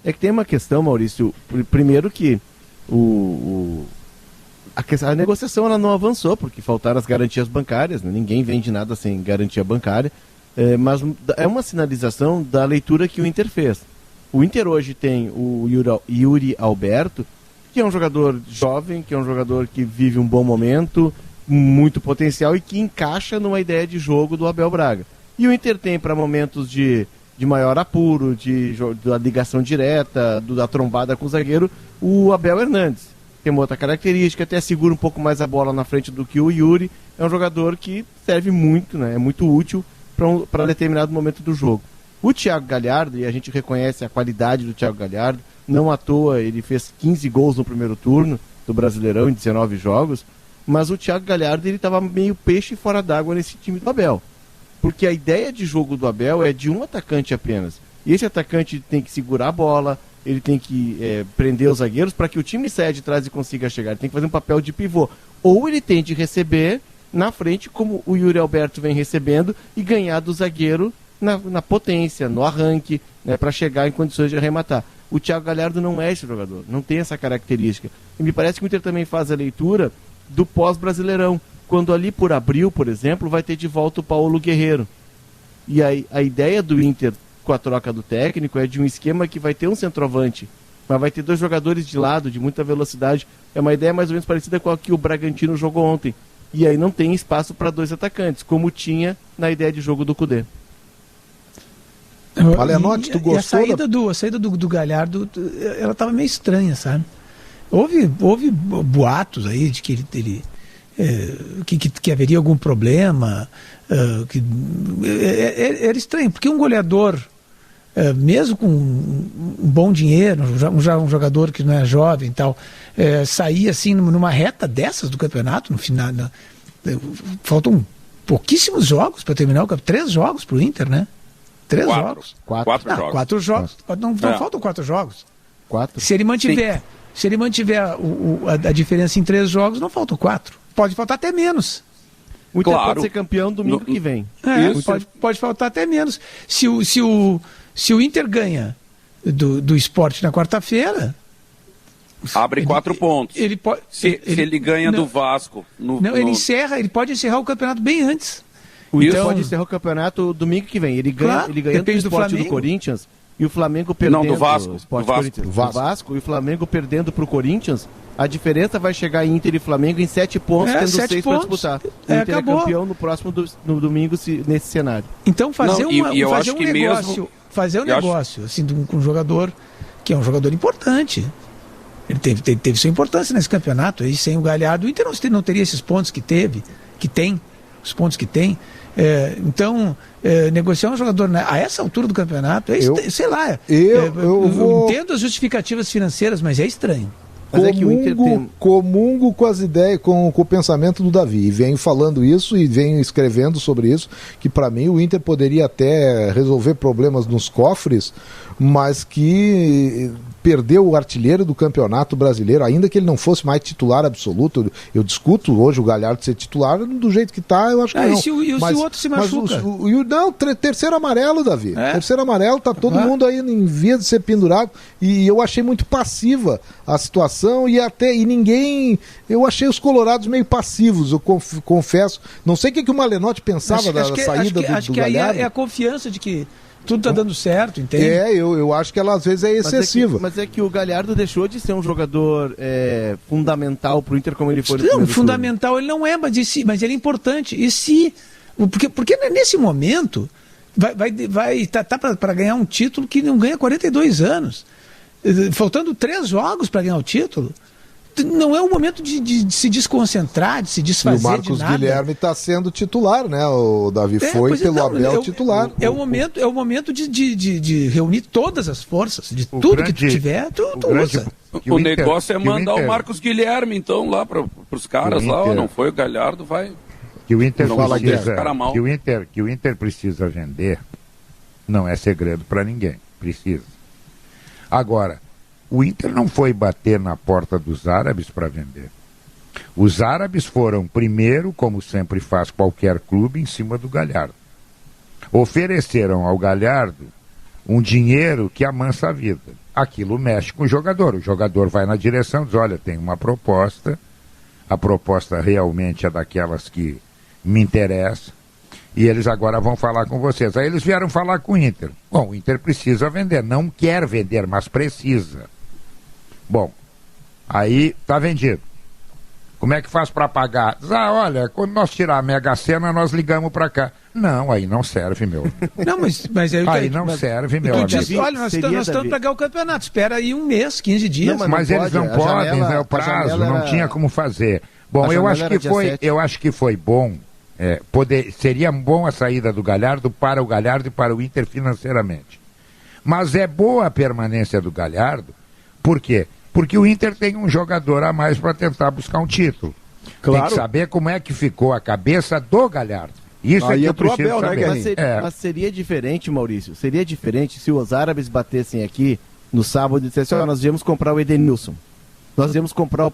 É que tem uma questão, Maurício, primeiro que a negociação ela não avançou, porque faltaram as garantias bancárias, né? Ninguém vende nada sem garantia bancária, mas é uma sinalização da leitura que o Inter fez. O Inter hoje tem o Yuri Alberto, que é um jogador jovem, que é um jogador que vive um bom momento, muito potencial e que encaixa numa ideia de jogo do Abel Braga. E o Inter tem para momentos de maior apuro, da ligação direta, da trombada com o zagueiro, o Abel Hernandes. Tem uma outra característica, até segura um pouco mais a bola na frente do que o Yuri. É um jogador que serve muito, né? É muito útil para determinado momento do jogo. O Thiago Galhardo, e a gente reconhece a qualidade do Thiago Galhardo, não à toa ele fez 15 gols no primeiro turno do Brasileirão em 19 jogos, mas o Thiago Galhardo ele estava meio peixe fora d'água nesse time do Abel. Porque a ideia de jogo do Abel é de um atacante apenas. E esse atacante tem que segurar a bola, ele tem que prender os zagueiros para que o time saia de trás e consiga chegar. Ele tem que fazer um papel de pivô. Ou ele tem de receber na frente, como o Yuri Alberto vem recebendo, e ganhar do zagueiro na potência, no arranque, né, para chegar em condições de arrematar. O Thiago Galhardo não é esse jogador, não tem essa característica. E me parece que o Inter também faz a leitura do pós-Brasileirão, quando ali por abril, por exemplo, vai ter de volta o Paulo Guerreiro. E a ideia do Inter com a troca do técnico é de um esquema que vai ter um centroavante mas vai ter 2 jogadores de lado, de muita velocidade. É uma ideia mais ou menos parecida com a que o Bragantino jogou ontem. E aí não tem espaço para 2 atacantes, como tinha na ideia de jogo do Cudê. Malenotti, tu gostou? A saída do Galhardo, ela estava meio estranha, sabe? Houve boatos aí de que que haveria algum problema, era estranho, porque um goleador, mesmo com um bom dinheiro, um jogador que não é jovem e tal, sair assim numa reta dessas do campeonato, no final, faltam pouquíssimos jogos para terminar o campeonato, 3 jogos para o Inter, né? 3 jogos. 4 jogos. 4 jogos. Não faltam 4 jogos. 4. Se ele mantiver a diferença em 3 jogos, não faltam 4. Pode faltar até menos. O Inter pode ser campeão domingo que vem. Pode faltar até menos. Se o Inter ganha do Sport na quarta-feira... Abre 4 pontos. Ele pode, se ele ganha do Vasco... Ele pode encerrar o campeonato bem antes. O Inter pode encerrar o campeoto domingo que vem. Ele ganha do Sport do Corinthians e o Flamengo perdendo... Não, do Vasco. Do Vasco e o Flamengo perdendo para o Corinthians... A diferença vai chegar Inter e Flamengo em 7 pontos, tendo 6 para disputar. O Inter acabou. É campeão no próximo no domingo nesse cenário. Então fazer um negócio assim, com um jogador que é um jogador importante. Ele teve sua importância nesse campeonato. Aí, sem o Galhardo, o Inter não teria esses pontos que tem. Os pontos que tem. Então, negociar um jogador a essa altura do campeonato, sei lá. Eu entendo as justificativas financeiras, mas é estranho. Comungo com as ideias, com o pensamento do Davi, e venho falando isso e venho escrevendo sobre isso, que para mim o Inter poderia até resolver problemas nos cofres, mas que perdeu o artilheiro do Campeonato Brasileiro, ainda que ele não fosse mais titular absoluto. Eu discuto hoje o Galhardo ser titular do jeito que tá, eu acho que não. Se o outro se machuca? Terceiro amarelo, Davi. Terceiro amarelo, tá todo mundo aí em via de ser pendurado, e eu achei muito passiva a situação, e ninguém... Eu achei os colorados meio passivos, eu confesso. Não sei o que o Malenotti pensava da saída do Acho que Galhardo. Aí é a confiança de que tudo tá dando certo, entende? Eu acho que ela às vezes é excessiva. Mas é que o Galhardo deixou de ser um jogador fundamental pro Inter como ele foi no primeiro fundamental turno. Ele não é, mas ele é importante. Porque nesse momento tá para ganhar um título que não ganha 42 anos. Faltando 3 jogos para ganhar o título. Não é o momento de se desconcentrar, de se desfazer de nada. E o Marcos Guilherme está sendo titular, né? O Davi foi pelo Abel titular. É o momento de reunir todas as forças, de tudo que tu tiver, tu usa. O negócio é mandar o Marcos Guilherme, então, lá para os caras lá, não foi o Galhardo, vai... Que o Inter que o Inter precisa vender não é segredo para ninguém, precisa. Agora, o Inter não foi bater na porta dos árabes para vender. Os árabes foram primeiro, como sempre faz qualquer clube, em cima do Galhardo. Ofereceram ao Galhardo um dinheiro que amansa a vida. Aquilo mexe com o jogador vai na direção e diz, olha, tem uma proposta, a proposta realmente é daquelas que me interessa, e eles agora vão falar com vocês. Aí eles vieram falar com o Inter. Bom, o Inter precisa vender, não quer vender, mas precisa. Bom, aí tá vendido. Como é que faz para pagar? Diz, olha, quando nós tirar a Mega Sena, nós ligamos para cá. Não, aí não serve, meu. Não, mas aí não serve, meu. Tu disse, olha, nós estamos para ganhar o campeonato. Espera aí um mês, 15 dias. Não, mas eles não podem, né? O prazo, não tinha como fazer. Bom, eu acho que foi bom. Seria bom a saída do Galhardo para o Galhardo e para o Inter financeiramente. Mas é boa a permanência do Galhardo. Por quê? Porque o Inter tem um jogador a mais para tentar buscar um título. Claro. Tem que saber como é que ficou a cabeça do Galhardo. Isso é que eu preciso saber. Mas seria diferente, Maurício, seria diferente se os árabes batessem aqui no sábado e dissessem, nós viemos comprar o Edenilson, nós viemos comprar o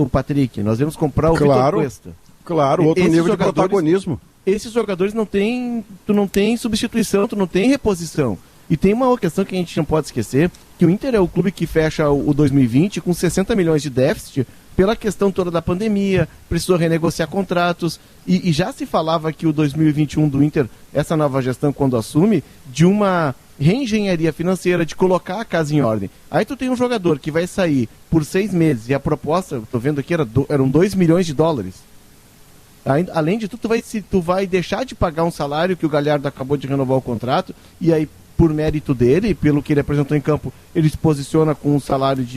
Patrick, nós viemos comprar o Vitor Cuesta. Claro, outro nível de protagonismo. Esses jogadores tu não tem substituição, tu não tem reposição. E tem uma questão que a gente não pode esquecer, que o Inter é o clube que fecha o 2020 com 60 milhões de déficit pela questão toda da pandemia, precisou renegociar contratos, e já se falava que o 2021 do Inter, essa nova gestão quando assume, de uma reengenharia financeira, de colocar a casa em ordem. Aí tu tem um jogador que vai sair por 6 meses e a proposta, tô vendo aqui, eram 2 milhões de dólares. Além de tudo, tu vai deixar de pagar um salário que o Galhardo acabou de renovar o contrato, e aí, por mérito dele, pelo que ele apresentou em campo, ele se posiciona com um salário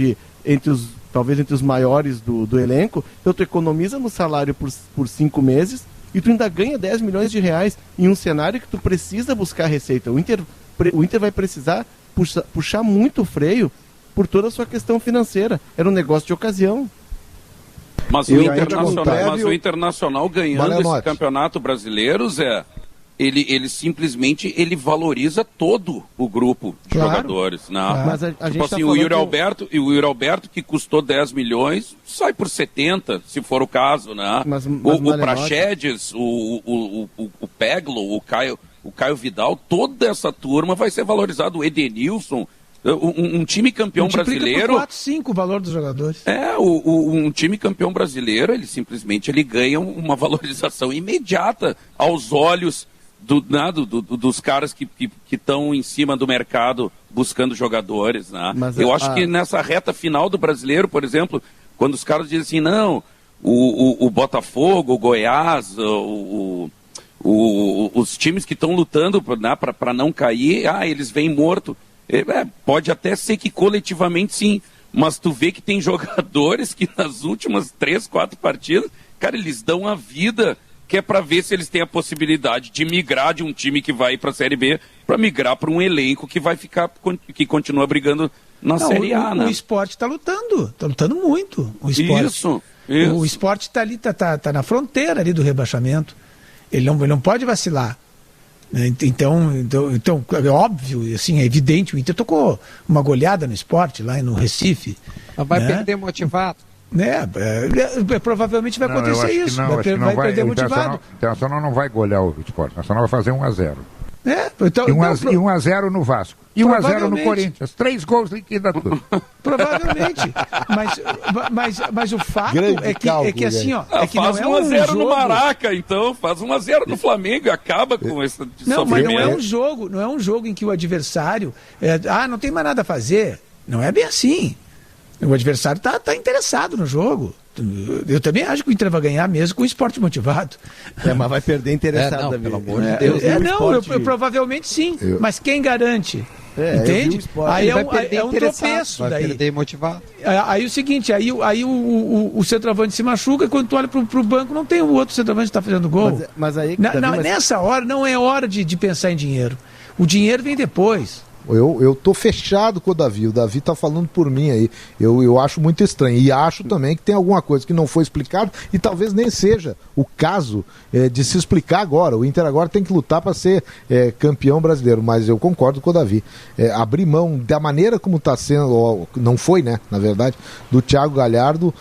talvez entre os maiores do elenco. Então tu economiza no salário por 5 meses e tu ainda ganha 10 milhões de reais em um cenário que tu precisa buscar receita. O Inter vai precisar puxar muito o freio por toda a sua questão financeira. Era um negócio de ocasião. Mas o Internacional ganhando esse campeonato brasileiro, Zé, ele simplesmente valoriza todo o grupo de jogadores. Né? Mas tipo assim, o Yuri Alberto, que custou 10 milhões, sai por 70, se for o caso. Né? O Praxedes, o Peglo, o Caio Vidal, toda essa turma vai ser valorizado. O Edenilson, um time campeão brasileiro... 4, 5 o valor dos jogadores. Um time campeão brasileiro, ele simplesmente ganha uma valorização imediata aos olhos dos caras que estão em cima do mercado buscando jogadores. Né? Eu acho que nessa reta final do brasileiro, por exemplo, quando os caras dizem assim, não, o Botafogo, o Goiás, os times que estão lutando para não cair, eles vêm morto. Pode até ser que coletivamente sim, mas tu vê que tem jogadores que nas últimas 3, 4 partidas, cara, eles dão a vida, que é para ver se eles têm a possibilidade de migrar de um time que vai para a Série B para migrar para um elenco que vai ficar, que continua brigando na Série A. O Sport está lutando muito. O Sport, isso. O Sport está ali, tá na fronteira ali do rebaixamento. Ele não pode vacilar. Então, é óbvio, assim, é evidente, o Inter tocou uma goleada no Sport, lá no Recife. Mas vai perder motivado. Provavelmente vai acontecer isso. Vai perder motivado. O Internacional não vai golear o Sport, o Internacional vai fazer 1-0. Então, e 1-0 no Vasco. E 1-0 no Corinthians. 3 gols liquida tudo. Provavelmente. Mas o fato é que assim, ó. Faz 1-0 no Maraca, então. Faz 1-0 no Flamengo e acaba com esse sofrimento. Mas não é um jogo em que o adversário. Não tem mais nada a fazer. Não é bem assim. O adversário está interessado no jogo. Eu também acho que o Inter vai ganhar mesmo com o Sport motivado. Mas vai perder interessado também. Pelo amor de Deus. Provavelmente sim. Mas quem garante? Entende? Aí é um tropeço. Vai perder motivado. Aí o seguinte, aí o centroavante se machuca e quando tu olha pro banco não tem o outro centroavante que está fazendo gol. Nessa hora não é hora de pensar em dinheiro. O dinheiro vem depois. Eu tô fechado com o Davi tá falando por mim aí, eu acho muito estranho, e acho também que tem alguma coisa que não foi explicado, e talvez nem seja o caso de se explicar agora. O Inter agora tem que lutar para ser campeão brasileiro, mas eu concordo com o Davi, abrir mão da maneira como está sendo, não foi, né, na verdade, do Thiago Galhardo,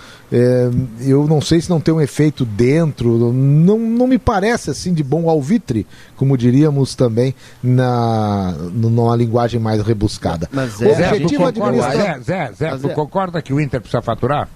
eu não sei se não tem um efeito dentro, não me parece assim de bom alvitre, como diríamos também numa linguagem mais rebuscada. Mas Zé, tu concorda que o Inter precisa faturar?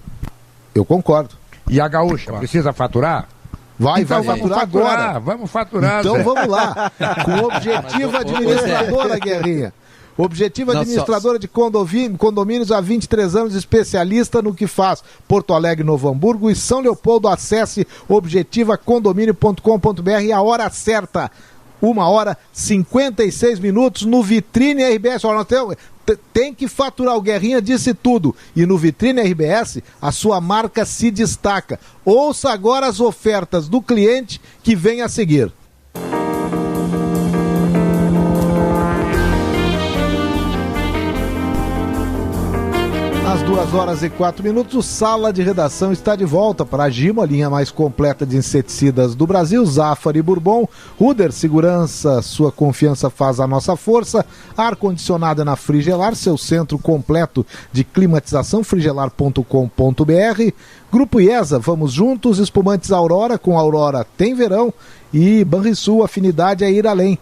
Eu concordo. E a Gaúcha precisa faturar? Vai faturar agora. Vamos faturar, então Zé. Vamos lá. Com o Objetivo Administradora, Guerrinha. Objetivo Administradora de condomínios há 23 anos, especialista no que faz. Porto Alegre, Novo Hamburgo e São Leopoldo. Acesse objetivacondomínio.com.br e a hora certa. 1h56 no Vitrine RBS. Olha, tem que faturar, o Guerrinha disse tudo. E no Vitrine RBS, a sua marca se destaca. Ouça agora as ofertas do cliente que vem a seguir. Às 2h04, o Sala de Redação está de volta para a Gimo, a linha mais completa de inseticidas do Brasil, Zafari e Bourbon. Ruder, segurança, sua confiança faz a nossa força. Ar-condicionado na Frigelar, seu centro completo de climatização, frigelar.com.br. Grupo IESA, vamos juntos, espumantes Aurora, com Aurora tem verão. E Banrisul, afinidade é ir além,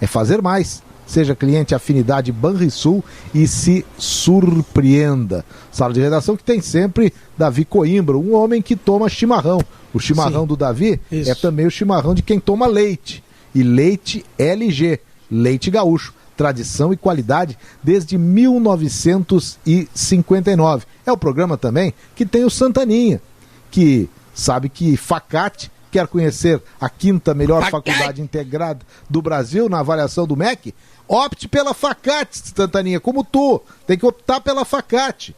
é fazer mais. Seja cliente Afinidade Banrisul e se surpreenda. Sala de redação que tem sempre Davi Coimbra, um homem que toma chimarrão. O chimarrão do Davi é também o chimarrão de quem toma leite. E leite LG, leite gaúcho, tradição e qualidade desde 1959. É o programa também que tem o Santaninha, que sabe que Facate quer conhecer a 5ª melhor faculdade integrada do Brasil na avaliação do MEC. Opte pela Facate, Santaninha, como tu. Tem que optar pela Facate.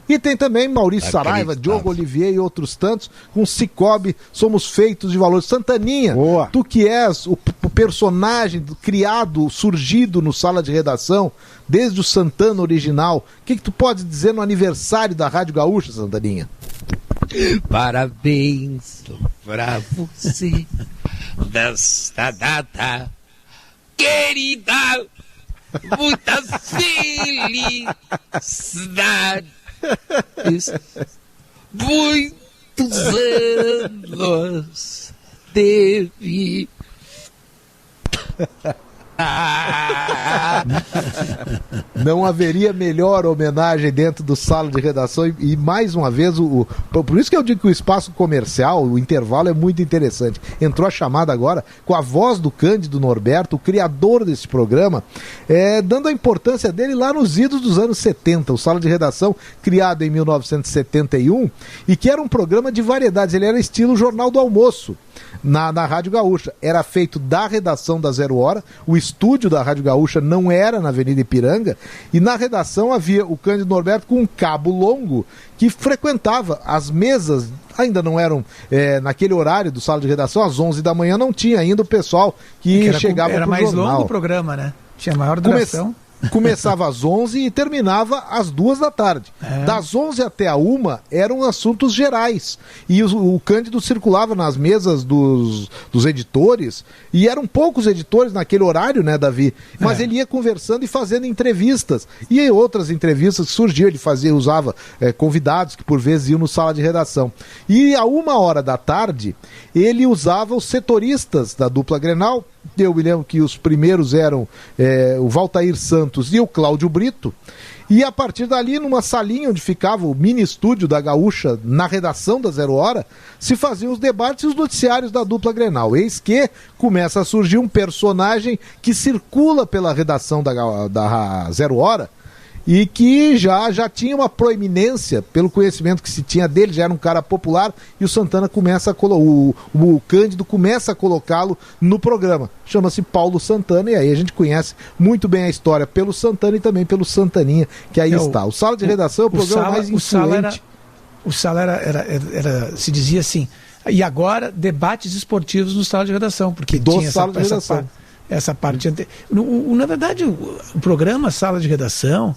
E tem também Maurício Saraiva, Diogo Olivier e outros tantos, com Cicobi, somos feitos de valor. Santaninha, boa. Tu que és o personagem criado, surgido no Sala de Redação, desde o Santana original, o que tu pode dizer no aniversário da Rádio Gaúcha, Santaninha? Parabéns pra você nesta data, querida, muitas felicidades, muitos anos de vida. Não haveria melhor homenagem dentro do Sala de Redação e mais uma vez, por isso que eu digo que o espaço comercial, o intervalo é muito interessante. Entrou a chamada agora com a voz do Cândido Norberto, o criador desse programa, dando a importância dele lá nos idos dos anos 70. O Sala de Redação, criado em 1971 e que era um programa de variedades, ele era estilo Jornal do Almoço. Na Rádio Gaúcha, era feito da redação da 0 Hora, o estúdio da Rádio Gaúcha não era na Avenida Ipiranga, e na redação havia o Cândido Norberto com um cabo longo que frequentava as mesas, ainda não eram naquele horário do Sala de Redação, às 11 da manhã não tinha ainda o pessoal que chegava para o jornal. Era mais longo o programa, né? Tinha maior duração. Começava às 11 e terminava às 2 da tarde. Das 11 até a 1 eram assuntos gerais. E o Cândido circulava nas mesas dos editores, e eram poucos editores naquele horário, né, Davi? Mas ele ia conversando e fazendo entrevistas. E outras entrevistas que surgiam, ele usava convidados que por vezes iam no Sala de Redação. E a 1 hora da tarde, ele usava os setoristas da dupla Grenal. Eu me lembro que os primeiros eram o Valtair Santos e o Cláudio Brito, e a partir dali, numa salinha onde ficava o mini estúdio da Gaúcha, na redação da 0 Hora, se faziam os debates e os noticiários da dupla Grenal. Eis que começa a surgir um personagem que circula pela redação da 0 Hora, e que já tinha uma proeminência pelo conhecimento que se tinha dele, já era um cara popular, e o Santana começa o Cândido começa a colocá-lo no programa. Chama-se Paulo Santana, e aí a gente conhece muito bem a história pelo Santana e também pelo Santaninha, que aí está. O Sala de Redação é o programa mais influente. O Sala era, se dizia assim, e agora debates esportivos no Sala de Redação, porque tinha essa parte. Na verdade, o programa Sala de Redação,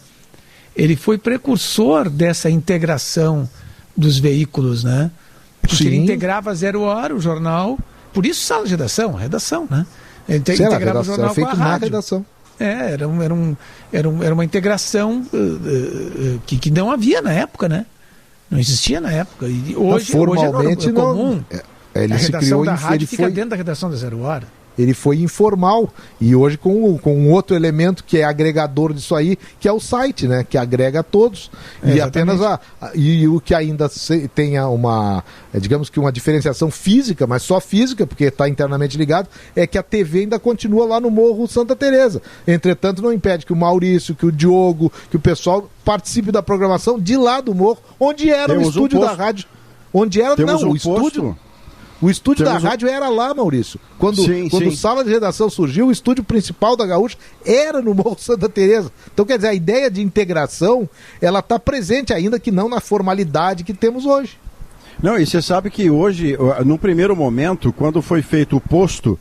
ele foi precursor dessa integração dos veículos, né? Porque ele integrava a 0 Hora, o jornal, por isso Sala de Redação, né? Ele integrava o jornal com a rádio. Redação. Era uma integração que não havia na época, né? Não existia na época. E hoje, formalmente, hoje é comum. Ele a se redação criou da rádio fica dentro da redação da 0 Hora. Ele foi informal, e hoje com um outro elemento que é agregador disso aí, que é o site, né? Que agrega a todos. E apenas e o que ainda tenha digamos que uma diferenciação física, mas só física, porque está internamente ligado, é que a TV ainda continua lá no Morro Santa Teresa. Entretanto, não impede que o Maurício, que o Diogo, que o pessoal participe da programação de lá do Morro, onde era o estúdio da rádio. Onde era, o estúdio. O estúdio da rádio era lá, Maurício. Quando o Sala de Redação surgiu, o estúdio principal da Gaúcha era no Morro Santa Teresa. Então, quer dizer, a ideia de integração, ela está presente, ainda que não na formalidade que temos hoje. Não, e você sabe que hoje, no primeiro momento, quando foi feito o posto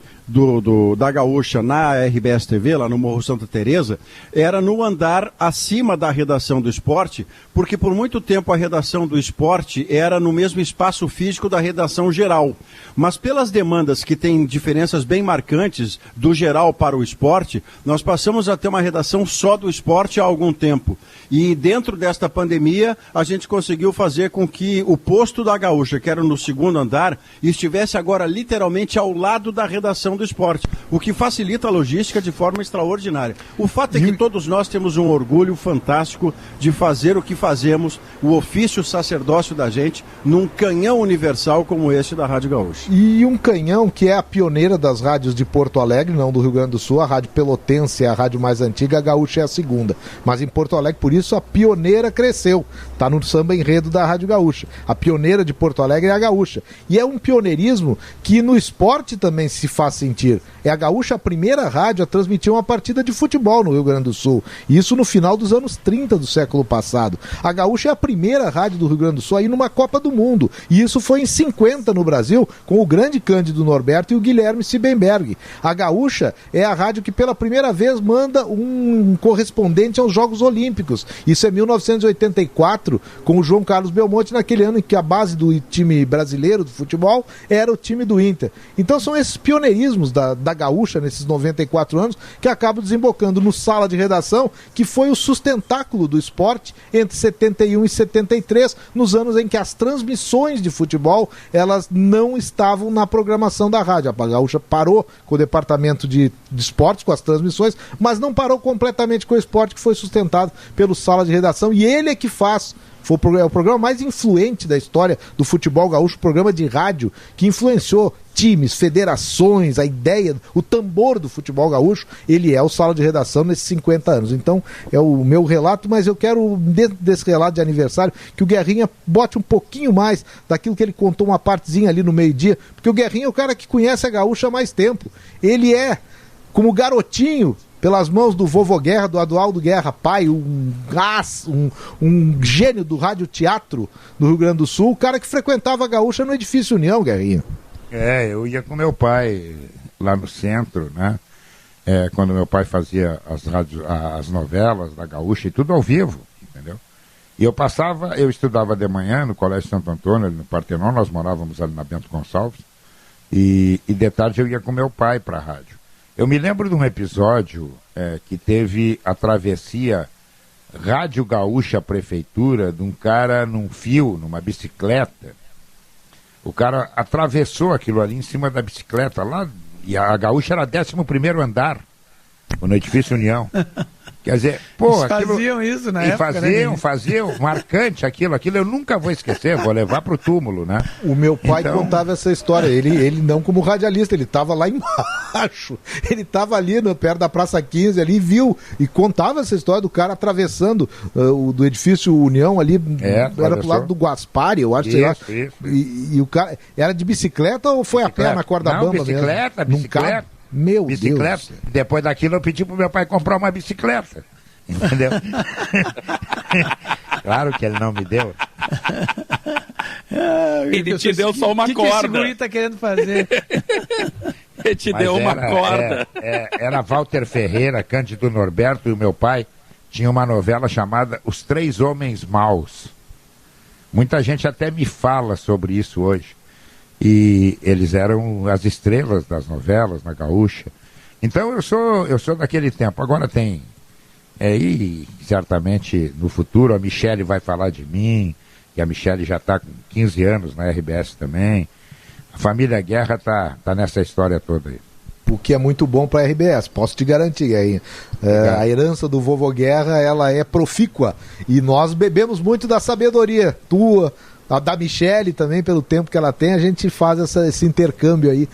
da Gaúcha na RBS TV, lá no Morro Santa Teresa, era no andar acima da redação do esporte, porque por muito tempo a redação do esporte era no mesmo espaço físico da redação geral. Mas pelas demandas que têm diferenças bem marcantes do geral para o esporte, nós passamos a ter uma redação só do esporte há algum tempo. E dentro desta pandemia, a gente conseguiu fazer com que o posto da Gaúcha, que era no segundo andar, estivesse agora literalmente ao lado da redação divulgação do esporte, o que facilita a logística de forma extraordinária. O fato é que todos nós temos um orgulho fantástico de fazer o que fazemos, o ofício sacerdócio da gente, num canhão universal como este da Rádio Gaúcha. E um canhão que é a pioneira das rádios de Porto Alegre, não do Rio Grande do Sul, a Rádio Pelotense é a rádio mais antiga, a Gaúcha é a segunda. Mas em Porto Alegre, por isso, a pioneira cresceu. Está no samba enredo da Rádio Gaúcha. A pioneira de Porto Alegre é a Gaúcha. E é um pioneirismo que no esporte também se faz sentir. É a Gaúcha a primeira rádio a transmitir uma partida de futebol no Rio Grande do Sul. Isso no final dos anos 30 do século passado. A Gaúcha é a primeira rádio do Rio Grande do Sul a ir numa Copa do Mundo. E isso foi em 50 no Brasil, com o grande Cândido Norberto e o Guilherme Siebenberg. A Gaúcha é a rádio que pela primeira vez manda um correspondente aos Jogos Olímpicos. Isso é 1984, com o João Carlos Belmonte, naquele ano em que a base do time brasileiro do futebol era o time do Inter. Então são esses pioneirismos da Gaúcha nesses 94 anos que acabam desembocando no Sala de Redação, que foi o sustentáculo do esporte entre 71 e 73, nos anos em que as transmissões de futebol elas não estavam na programação da rádio. A Gaúcha parou com o departamento de esportes, com as transmissões, mas não parou completamente com o esporte, que foi sustentado pelo Sala de Redação, e ele é que faz. É o programa mais influente da história do futebol gaúcho, programa de rádio que influenciou times, federações, a ideia, o tambor do futebol gaúcho. Ele é o Sala de Redação nesses 50 anos. Então é o meu relato, mas eu quero, dentro desse relato de aniversário, que o Guerrinha bote um pouquinho mais daquilo que ele contou, uma partezinha ali no meio-dia, porque o Guerrinha é o cara que conhece a Gaúcha há mais tempo. Ele é, como garotinho, pelas mãos do vovô Guerra, do Adualdo Guerra pai, um gênio do radioteatro do Rio Grande do Sul, o cara que frequentava a Gaúcha no Edifício União, Guerrinha. Eu ia com meu pai lá no centro, né? Quando meu pai fazia as novelas da Gaúcha e tudo ao vivo, entendeu? E eu estudava de manhã no Colégio Santo Antônio, ali no Partenon, nós morávamos ali na Bento Gonçalves, e de tarde eu ia com meu pai para a rádio. Eu me lembro de um episódio que teve a travessia Rádio Gaúcha Prefeitura, de um cara num fio, numa bicicleta. O cara atravessou aquilo ali em cima da bicicleta lá, e a Gaúcha era 11º andar, no Edifício União. Quer dizer, pô, eles faziam isso na época, faziam, marcante aquilo eu nunca vou esquecer, vou levar pro túmulo, né? O meu pai contava essa história, ele não como radialista, ele estava lá embaixo, ele estava ali perto da Praça 15, ali, viu, e contava essa história do cara atravessando do Edifício União ali, era pro lado do Guaspari, eu acho, sei lá. E o cara, era de bicicleta ou foi a pé na corda bamba mesmo? Bicicleta. Meu bicicleta. Deus. Depois daquilo eu pedi pro meu pai comprar uma bicicleta. Entendeu? Claro que ele não me deu. Ele te deu só uma corda. O que esse guri tá querendo fazer? Ele te deu uma corda. Era Walter Ferreira, Cândido Norberto, e o meu pai tinha uma novela chamada Os Três Homens Maus. Muita gente até me fala sobre isso hoje. E eles eram as estrelas das novelas na Gaúcha. Então eu sou daquele tempo. Agora tem, e certamente no futuro a Michele vai falar de mim, que a Michele já está com 15 anos na RBS também. A família Guerra tá nessa história toda aí. O que é muito bom para a RBS, posso te garantir, Guerrinha. A herança do vovô Guerra, ela é profícua. E nós bebemos muito da sabedoria tua, a da Michele também, pelo tempo que ela tem, a gente faz esse intercâmbio aí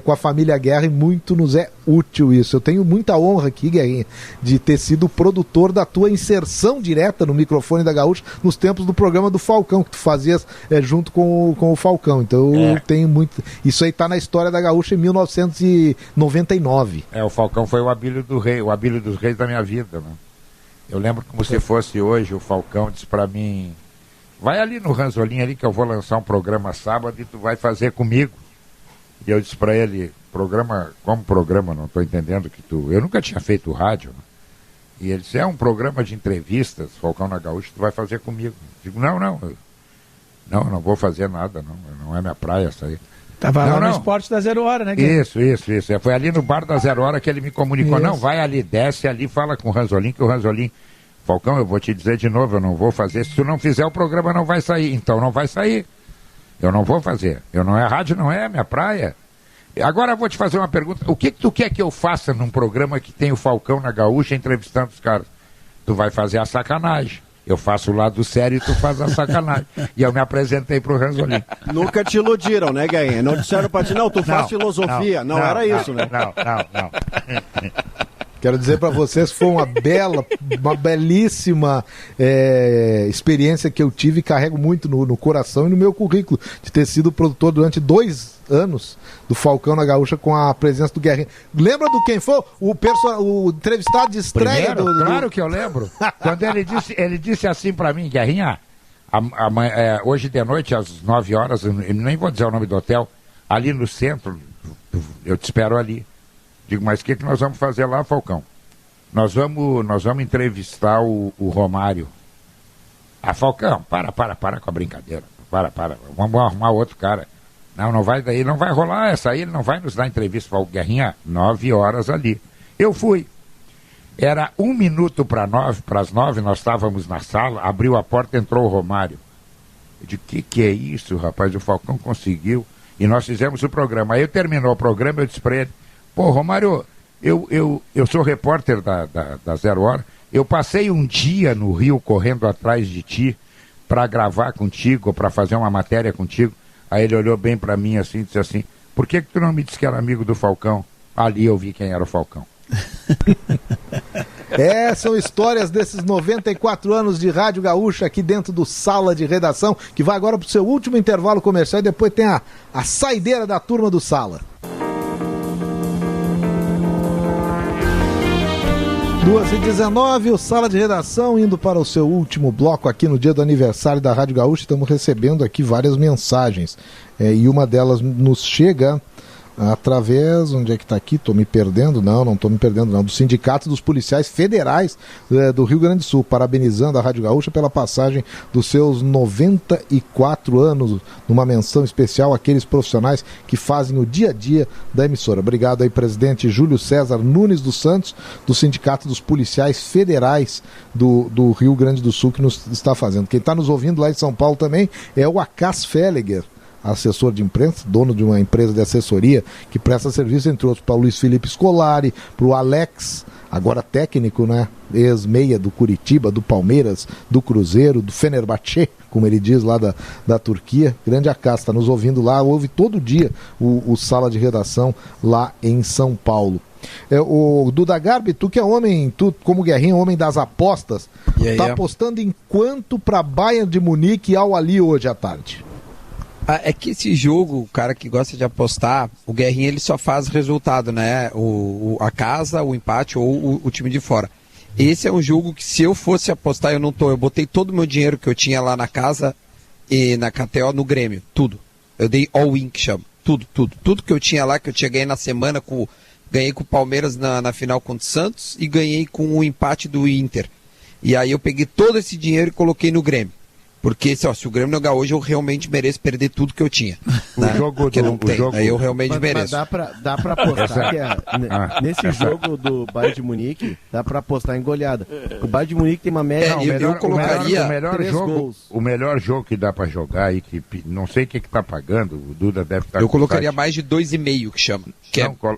com a família Guerra, e muito nos é útil isso. Eu tenho muita honra aqui, Guerrinha, de ter sido produtor da tua inserção direta no microfone da Gaúcha nos tempos do programa do Falcão, que tu fazias junto com o Falcão. Então eu tenho muito... Isso aí tá na história da Gaúcha em 1999. O Falcão foi o Abílio dos Reis da minha vida, né? Eu lembro como se fosse hoje. O Falcão disse pra mim: vai ali no Ranzolim ali que eu vou lançar um programa sábado e tu vai fazer comigo. E eu disse pra ele: como programa? Não tô entendendo que tu... Eu nunca tinha feito rádio, né? E ele disse: é um programa de entrevistas, Falcão na Gaúcha, tu vai fazer comigo. Eu digo: não vou fazer nada, não é minha praia essa aí. Tava lá no Esporte da Zero Hora, né, Guilherme? Isso. Foi ali no bar da Zero Hora que ele me comunicou. Isso. Não, vai ali, desce ali, fala com o Ranzolim, que o Ranzolim... Falcão, eu vou te dizer de novo, eu não vou fazer. Se tu não fizer, o programa não vai sair. Então não vai sair. Eu não vou fazer. Eu não é rádio, não é minha praia. Agora eu vou te fazer uma pergunta. O que tu quer que eu faça num programa que tem o Falcão na Gaúcha entrevistando os caras? Tu vai fazer a sacanagem. Eu faço o lado sério e tu faz a sacanagem. E eu me apresentei pro Ranzolin. Nunca te iludiram, né, Gainha? Não disseram pra ti, não, tu faz filosofia. Não, era isso, né? Não. Quero dizer para vocês que foi uma belíssima experiência que eu tive e carrego muito no coração e no meu currículo, de ter sido produtor durante 2 anos do Falcão na Gaúcha com a presença do Guerrinha. Lembra do quem foi? O entrevistado de estreia Primeiro, Claro que eu lembro. Quando ele disse assim para mim, Guerrinha, hoje de noite às 9 horas, eu nem vou dizer o nome do hotel, ali no centro, eu te espero ali. Digo, mas o que nós vamos fazer lá, Falcão? Nós vamos entrevistar o Romário. Falcão, para com a brincadeira. Para. Vamos arrumar outro cara. Não vai daí, não vai rolar essa aí, ele não vai nos dar entrevista. Falei, Guerrinha, 9 horas ali. Eu fui. Era 1 minuto para as 9, nós estávamos na sala, abriu a porta, entrou o Romário. Eu disse, que é isso, rapaz? O Falcão conseguiu. E nós fizemos o programa. Aí terminou o programa, eu disse para ele, pô, Romário, eu sou repórter da Zero Hora, eu passei um dia no Rio correndo atrás de ti para gravar contigo, para fazer uma matéria contigo. Aí ele olhou bem para mim assim e disse assim, por que tu não me disse que era amigo do Falcão? Ali eu vi quem era o Falcão. São histórias desses 94 anos de Rádio Gaúcha aqui dentro do Sala de Redação, que vai agora pro seu último intervalo comercial e depois tem a saideira da turma do Sala. 2h19, o Sala de Redação indo para o seu último bloco aqui no dia do aniversário da Rádio Gaúcha. Estamos recebendo aqui várias mensagens e uma delas nos chega através, onde é que está aqui? Estou me perdendo? Não estou me perdendo não, do Sindicato dos Policiais Federais do Rio Grande do Sul, parabenizando a Rádio Gaúcha pela passagem dos seus 94 anos, numa menção especial àqueles profissionais que fazem o dia a dia da emissora. Obrigado aí, presidente Júlio César Nunes dos Santos, do Sindicato dos Policiais Federais do Rio Grande do Sul, que nos está fazendo. Quem está nos ouvindo lá em São Paulo também é o Acas Felliger, assessor de imprensa, dono de uma empresa de assessoria que presta serviço, entre outros, para o Luiz Felipe Scolari, para o Alex, agora técnico, né? Ex-meia do Curitiba, do Palmeiras, do Cruzeiro, do Fenerbahçe, como ele diz lá da Turquia. Grande Acas, está nos ouvindo lá, ouve todo dia o Sala de Redação lá em São Paulo. O Duda Garbi, tu que é homem, tu como Guerrinha, homem das apostas, tá apostando em quanto para Bayern de Munique e Al Ahly hoje à tarde? É que esse jogo, o cara que gosta de apostar, o Guerrinha ele só faz resultado, né? A casa, o empate ou o time de fora. Esse é um jogo que, se eu fosse apostar, eu botei todo o meu dinheiro que eu tinha lá na casa e na KTO no Grêmio, tudo. Eu dei all-in, que chama. Tudo que eu tinha lá, que eu tinha ganho na semana, ganhei com o Palmeiras na final contra o Santos e ganhei com o empate do Inter. E aí eu peguei todo esse dinheiro e coloquei no Grêmio. Porque se o Grêmio não ganhar hoje, eu realmente mereço perder tudo que eu tinha. Né? Aí eu realmente mereço. Mas dá pra apostar nesse jogo do Bayern de Munique, dá pra apostar em goleada. O Bayern de Munique tem uma média... eu colocaria... O melhor jogo que dá pra jogar e que não sei o que tá pagando, o Duda deve estar... Eu colocaria mais de 2,5, que chama.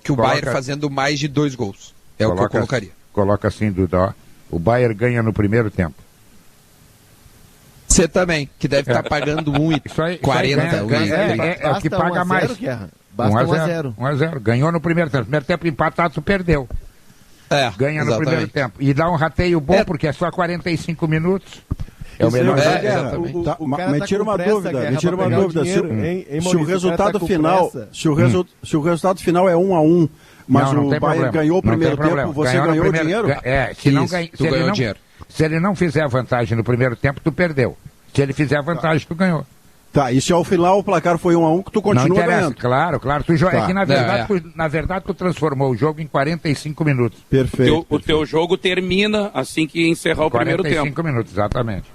Que o Bayern fazendo mais de 2 gols. É o que eu colocaria. Coloca assim, Duda, o Bayern ganha no primeiro tempo. Você também, que deve estar pagando 1,40. É o que paga mais. Basta 1-0. 1-0. Ganhou no primeiro tempo. Primeiro tempo empatado, tu perdeu. Ganha no primeiro tempo. E dá um rateio bom, porque é só 45 minutos. É o melhor. Me tira uma dúvida. Se o resultado final, se o resultado final é 1-1, mas o Bayern ganhou o primeiro tempo, você ganhou o dinheiro? Se ele não fizer a vantagem no primeiro tempo, tu perdeu. Se ele fizer a vantagem, tu ganhou. Tá, e se ao final o placar foi 1-1, que tu continua ganhando. Claro. É que na verdade tu transformou o jogo em 45 minutos. Perfeito. O teu jogo termina assim que encerrar o primeiro tempo. 45 minutos, exatamente.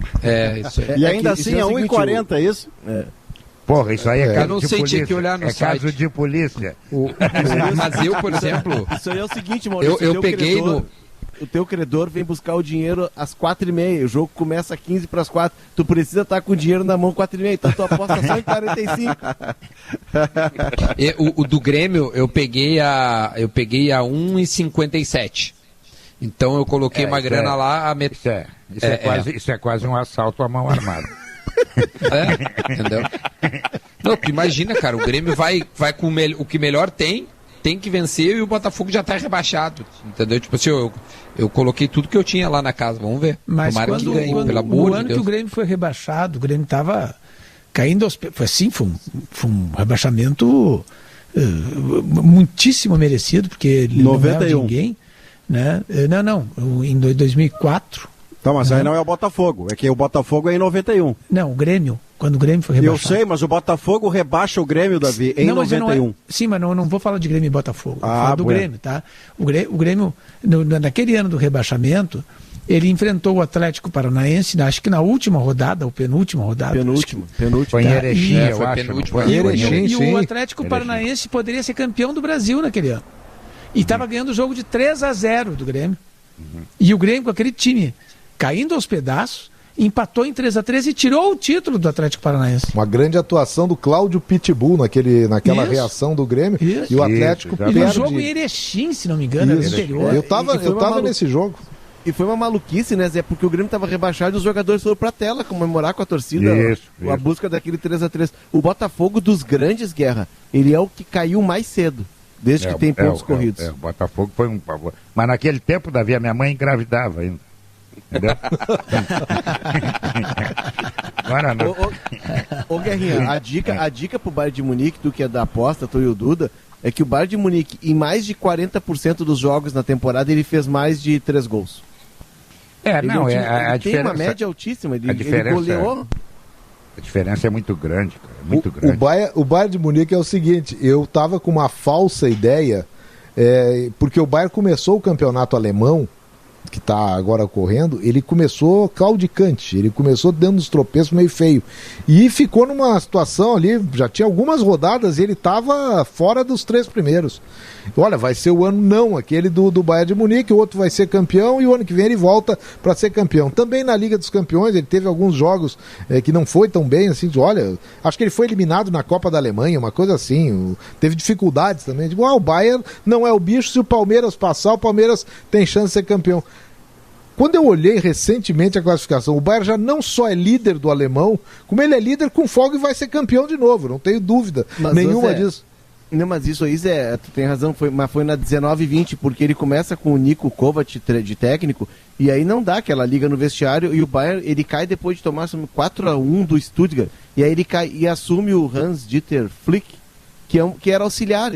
Isso aí. E ainda assim é 1,40, é isso? Porra, isso aí é caso de polícia. Tinha que olhar no site. Caso de polícia. Mas eu, por exemplo... Isso aí é o seguinte, Maurício. Eu peguei o teu credor vem buscar o dinheiro às 4h30, o jogo começa às 15:45, tu precisa estar com o dinheiro na mão 4h30, então tu aposta só em 45. O do Grêmio, eu peguei a 1,57. Então eu coloquei uma grana lá... Isso é quase um assalto à mão armada. Entendeu? Não, tu imagina, cara, o Grêmio vai com o que melhor tem que vencer, e o Botafogo já tá rebaixado, entendeu? Tipo assim, eu coloquei tudo que eu tinha lá na casa, vamos ver. Mas tomara que ganhe, pelo amor de Deus. No ano que o Grêmio foi rebaixado, o Grêmio tava caindo aos pés, foi um rebaixamento muitíssimo merecido, porque ele 91. não ganhava de ninguém, né? Não, em 2004. Tá, mas aí não é o Botafogo, é que o Botafogo é em 91. Não, o Grêmio, quando o Grêmio foi rebaixado. Eu sei, mas o Botafogo rebaixa o Grêmio, Davi, em 91. Sim, mas não vou falar de Grêmio e Botafogo, vou falar do bueno. Grêmio, tá? O Grêmio naquele ano do rebaixamento, ele enfrentou o Atlético Paranaense, acho que na última rodada, ou penúltima rodada. Penúltimo. Foi em Erechim, eu acho. E o Atlético Paranaense poderia ser campeão do Brasil naquele ano. E estava ganhando o jogo de 3-0 do Grêmio. E o Grêmio, com aquele time caindo aos pedaços, empatou em 3-3 e tirou o título do Atlético Paranaense. Uma grande atuação do Cláudio Pitbull naquela reação do Grêmio. Isso. E o Atlético E no jogo em Erechim, se não me engano, era no interior. Eu tava nesse jogo. E foi uma maluquice, né, Zé? Porque o Grêmio estava rebaixado e os jogadores foram pra tela comemorar com a torcida a busca daquele 3-3. O Botafogo dos grandes, Guerra, ele é o que caiu mais cedo, desde que tem pontos corridos. O Botafogo foi um pavor. Mas naquele tempo, Davi, a minha mãe engravidava ainda. Entendeu? Agora não. Ô Guerrinha, a dica pro Bayern de Munique, do que é da aposta, tu e o Duda, é que o Bayern de Munique, em mais de 40% dos jogos na temporada, ele fez mais de 3 gols. A diferença... tem uma média altíssima, ele goleou. A diferença é muito grande, cara, muito grande. O Bayern de Munique é o seguinte, eu tava com uma falsa ideia, porque o Bayern começou o campeonato alemão, que está agora ocorrendo, ele começou claudicante, ele começou dando uns tropeços meio feio, e ficou numa situação ali, já tinha algumas rodadas e ele estava fora dos 3 primeiros. Olha, vai ser o ano não, aquele do Bayern de Munique, o outro vai ser campeão e o ano que vem ele volta para ser campeão. Também na Liga dos Campeões ele teve alguns jogos que não foi tão bem, assim, olha, acho que ele foi eliminado na Copa da Alemanha, uma coisa assim, teve dificuldades também, o Bayern não é o bicho, se o Palmeiras passar, o Palmeiras tem chance de ser campeão. Quando eu olhei recentemente a classificação, o Bayern já não só é líder do alemão, como ele é líder com folga e vai ser campeão de novo, não tenho dúvida nenhuma disso. Não, mas isso aí, Zé, tu tem razão, mas foi na 19-20, porque ele começa com o Niko Kovac de técnico, e aí não dá aquela liga no vestiário, e o Bayern, ele cai depois de tomar 4-1 do Stuttgart, e aí ele cai e assume o Hans-Dieter Flick, que era auxiliar,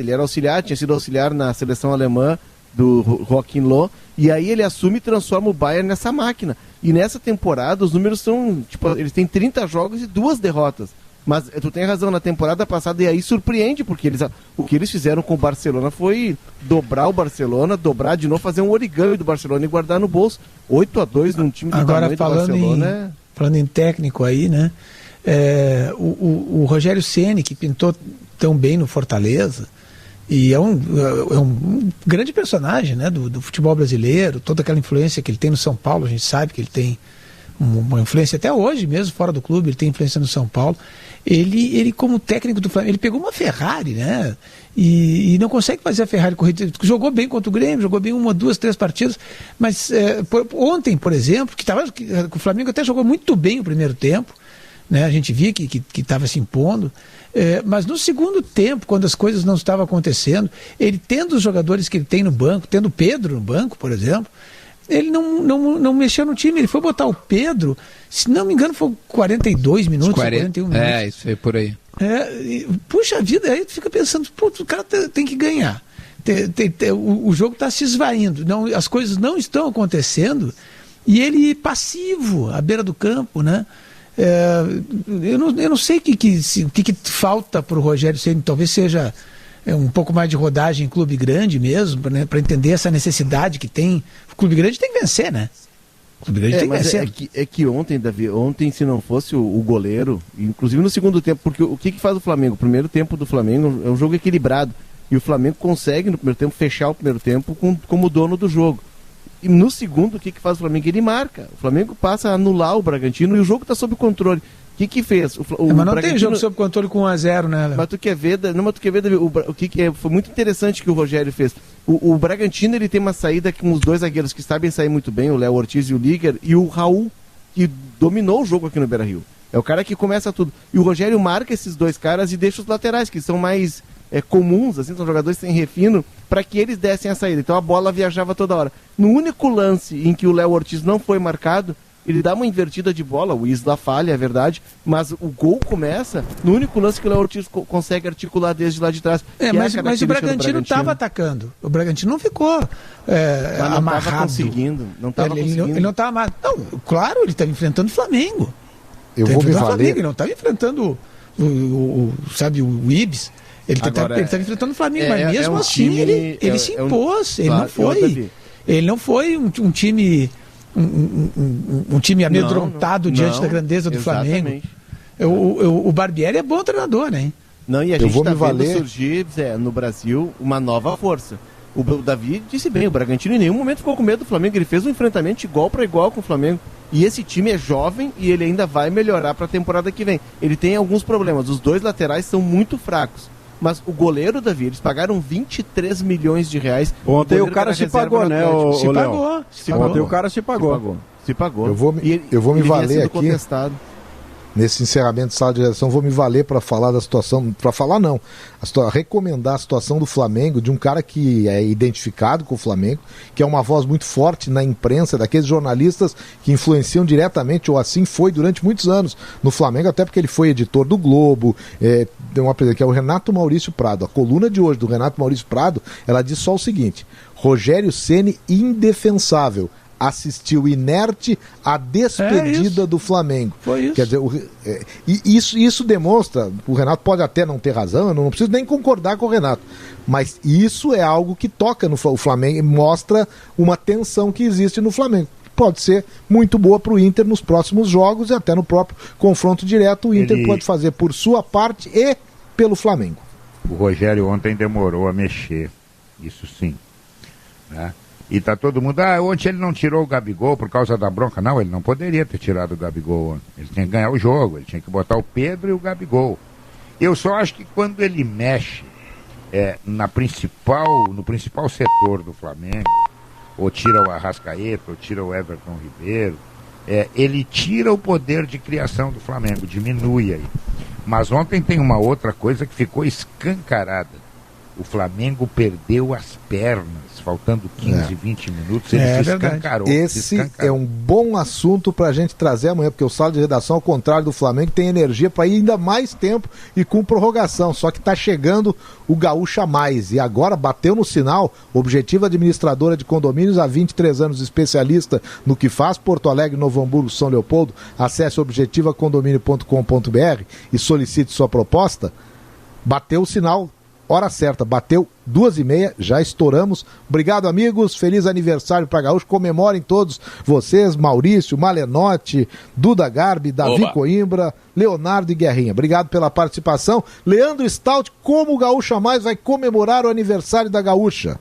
tinha sido auxiliar na seleção alemã do Joachim Löw, e aí ele assume e transforma o Bayern nessa máquina. E nessa temporada os números são, eles têm 30 jogos e 2 derrotas. Mas tu tem razão, na temporada passada, e aí surpreende, porque o que eles fizeram com o Barcelona foi dobrar o Barcelona, dobrar de novo, fazer um origami do Barcelona e guardar no bolso. 8-2 num time do tamanho do Barcelona. Falando em técnico aí, né? O Rogério Ceni, que pintou tão bem no Fortaleza, e é um grande personagem, né, do futebol brasileiro, toda aquela influência que ele tem no São Paulo, a gente sabe que ele tem uma influência até hoje mesmo, fora do clube, ele tem influência no São Paulo. Ele como técnico do Flamengo, ele pegou uma Ferrari, né, e não consegue fazer a Ferrari correr. Jogou bem contra o Grêmio, jogou bem 1, 2, 3 partidas, mas ontem, por exemplo, que o Flamengo até jogou muito bem o primeiro tempo, né, a gente via que estava se impondo, mas no segundo tempo, quando as coisas não estavam acontecendo, ele tendo os jogadores que ele tem no banco, tendo o Pedro no banco, por exemplo, ele não mexeu no time, ele foi botar o Pedro, se não me engano foi 42 minutos, 41 minutos. Isso aí por aí. Puxa vida, aí tu fica pensando, o cara tem que ganhar. O jogo está se esvaindo, as coisas não estão acontecendo, e ele passivo, à beira do campo, né? Eu não sei o que falta para o Rogério Ceni, talvez seja um pouco mais de rodagem em clube grande mesmo, né, para entender essa necessidade que tem. O clube grande tem que vencer, né? O clube grande tem que vencer. É que ontem, Davi, se não fosse o goleiro, inclusive no segundo tempo, porque o que faz o Flamengo? O primeiro tempo do Flamengo é um jogo equilibrado, e o Flamengo consegue no primeiro tempo fechar o primeiro tempo como dono do jogo. E no segundo, o que faz o Flamengo? Ele marca. O Flamengo passa a anular o Bragantino e o jogo está sob controle. O que fez? Mas não Bragantino... tem jogo sob controle com 1-0, né, Léo? Mas tu quer ver, o que é, foi muito interessante que o Rogério fez. O Bragantino, ele tem uma saída com os dois zagueiros que sabem sair muito bem, o Léo Ortiz e o Liger, e o Raul, que dominou o jogo aqui no Beira-Rio. É o cara que começa tudo. E o Rogério marca esses dois caras e deixa os laterais, que são mais comuns, assim, são jogadores sem refino, para que eles dessem a saída. Então a bola viajava toda hora. No único lance em que o Léo Ortiz não foi marcado, ele dá uma invertida de bola, o Isla falha, é verdade, mas o gol começa no único lance que o Léo Ortiz consegue articular desde lá de trás. Mas o Bragantino estava atacando. O Bragantino não ficou amarrado. Não estava conseguindo. Ele não estava amarrado. Não, claro, ele estava enfrentando o Flamengo. Eu vou me valer. Ele não estava enfrentando o Ibis. Ele estava enfrentando o Flamengo, mas mesmo assim time, ele se impôs. Ele não foi. Ele não foi um time. Um time amedrontado diante da grandeza do Flamengo. O Barbieri é bom treinador, né? Não, e a gente está vendo surgir no Brasil uma nova força. O Davi disse bem, o Bragantino em nenhum momento ficou com medo do Flamengo. Ele fez um enfrentamento igual para igual com o Flamengo. E esse time é jovem e ele ainda vai melhorar para a temporada que vem. Ele tem alguns problemas. Os dois laterais são muito fracos. Mas o goleiro, Davi, eles pagaram 23 milhões de reais. Ontem o cara se pagou, né, Se pagou. Ontem o cara se pagou. Se pagou. Eu vou me valer aqui. Contestado. Nesse encerramento de sala de redação, vou me valer para falar da situação, recomendar a situação do Flamengo, de um cara que é identificado com o Flamengo, que é uma voz muito forte na imprensa, daqueles jornalistas que influenciam diretamente, ou assim foi durante muitos anos no Flamengo, até porque ele foi editor do Globo, que é o Renato Maurício Prado. A coluna de hoje do Renato Maurício Prado, ela diz só o seguinte: Rogério Ceni indefensável. Assistiu inerte à despedida do Flamengo. Foi isso. Quer dizer, isso demonstra, o Renato pode até não ter razão, eu não preciso nem concordar com o Renato, mas isso é algo que toca no Flamengo e mostra uma tensão que existe no Flamengo. Pode ser muito boa para o Inter nos próximos jogos e até no próprio confronto direto. O Inter pode fazer por sua parte e pelo Flamengo. O Rogério ontem demorou a mexer, isso sim, né? E tá todo mundo, ontem ele não tirou o Gabigol por causa da bronca. Não, ele não poderia ter tirado o Gabigol ontem. Ele tinha que ganhar o jogo, ele tinha que botar o Pedro e o Gabigol. Eu só acho que quando ele mexe no principal setor do Flamengo, ou tira o Arrascaeta, ou tira o Everton Ribeiro, ele tira o poder de criação do Flamengo, diminui aí. Mas ontem tem uma outra coisa que ficou escancarada. O Flamengo perdeu as pernas, faltando 15, 20 minutos, ele se escancarou. Esse é um bom assunto para a gente trazer amanhã, porque o Sala de Redação, ao contrário do Flamengo, tem energia para ir ainda mais tempo e com prorrogação. Só que está chegando o Gaúcha Mais. E agora bateu no sinal, Objetiva Administradora de Condomínios, há 23 anos especialista no que faz, Porto Alegre, Novo Hamburgo, São Leopoldo. Acesse objetivacondomínio.com.br e solicite sua proposta. Bateu o sinal. Hora certa, bateu 2h30, já estouramos. Obrigado, amigos, feliz aniversário para Gaúcho, comemorem todos vocês, Maurício, Malenotti, Duda Garbi, Davi Coimbra, Leonardo e Guerrinha. Obrigado pela participação. Leandro Stout, como o Gaúcha Mais vai comemorar o aniversário da Gaúcha?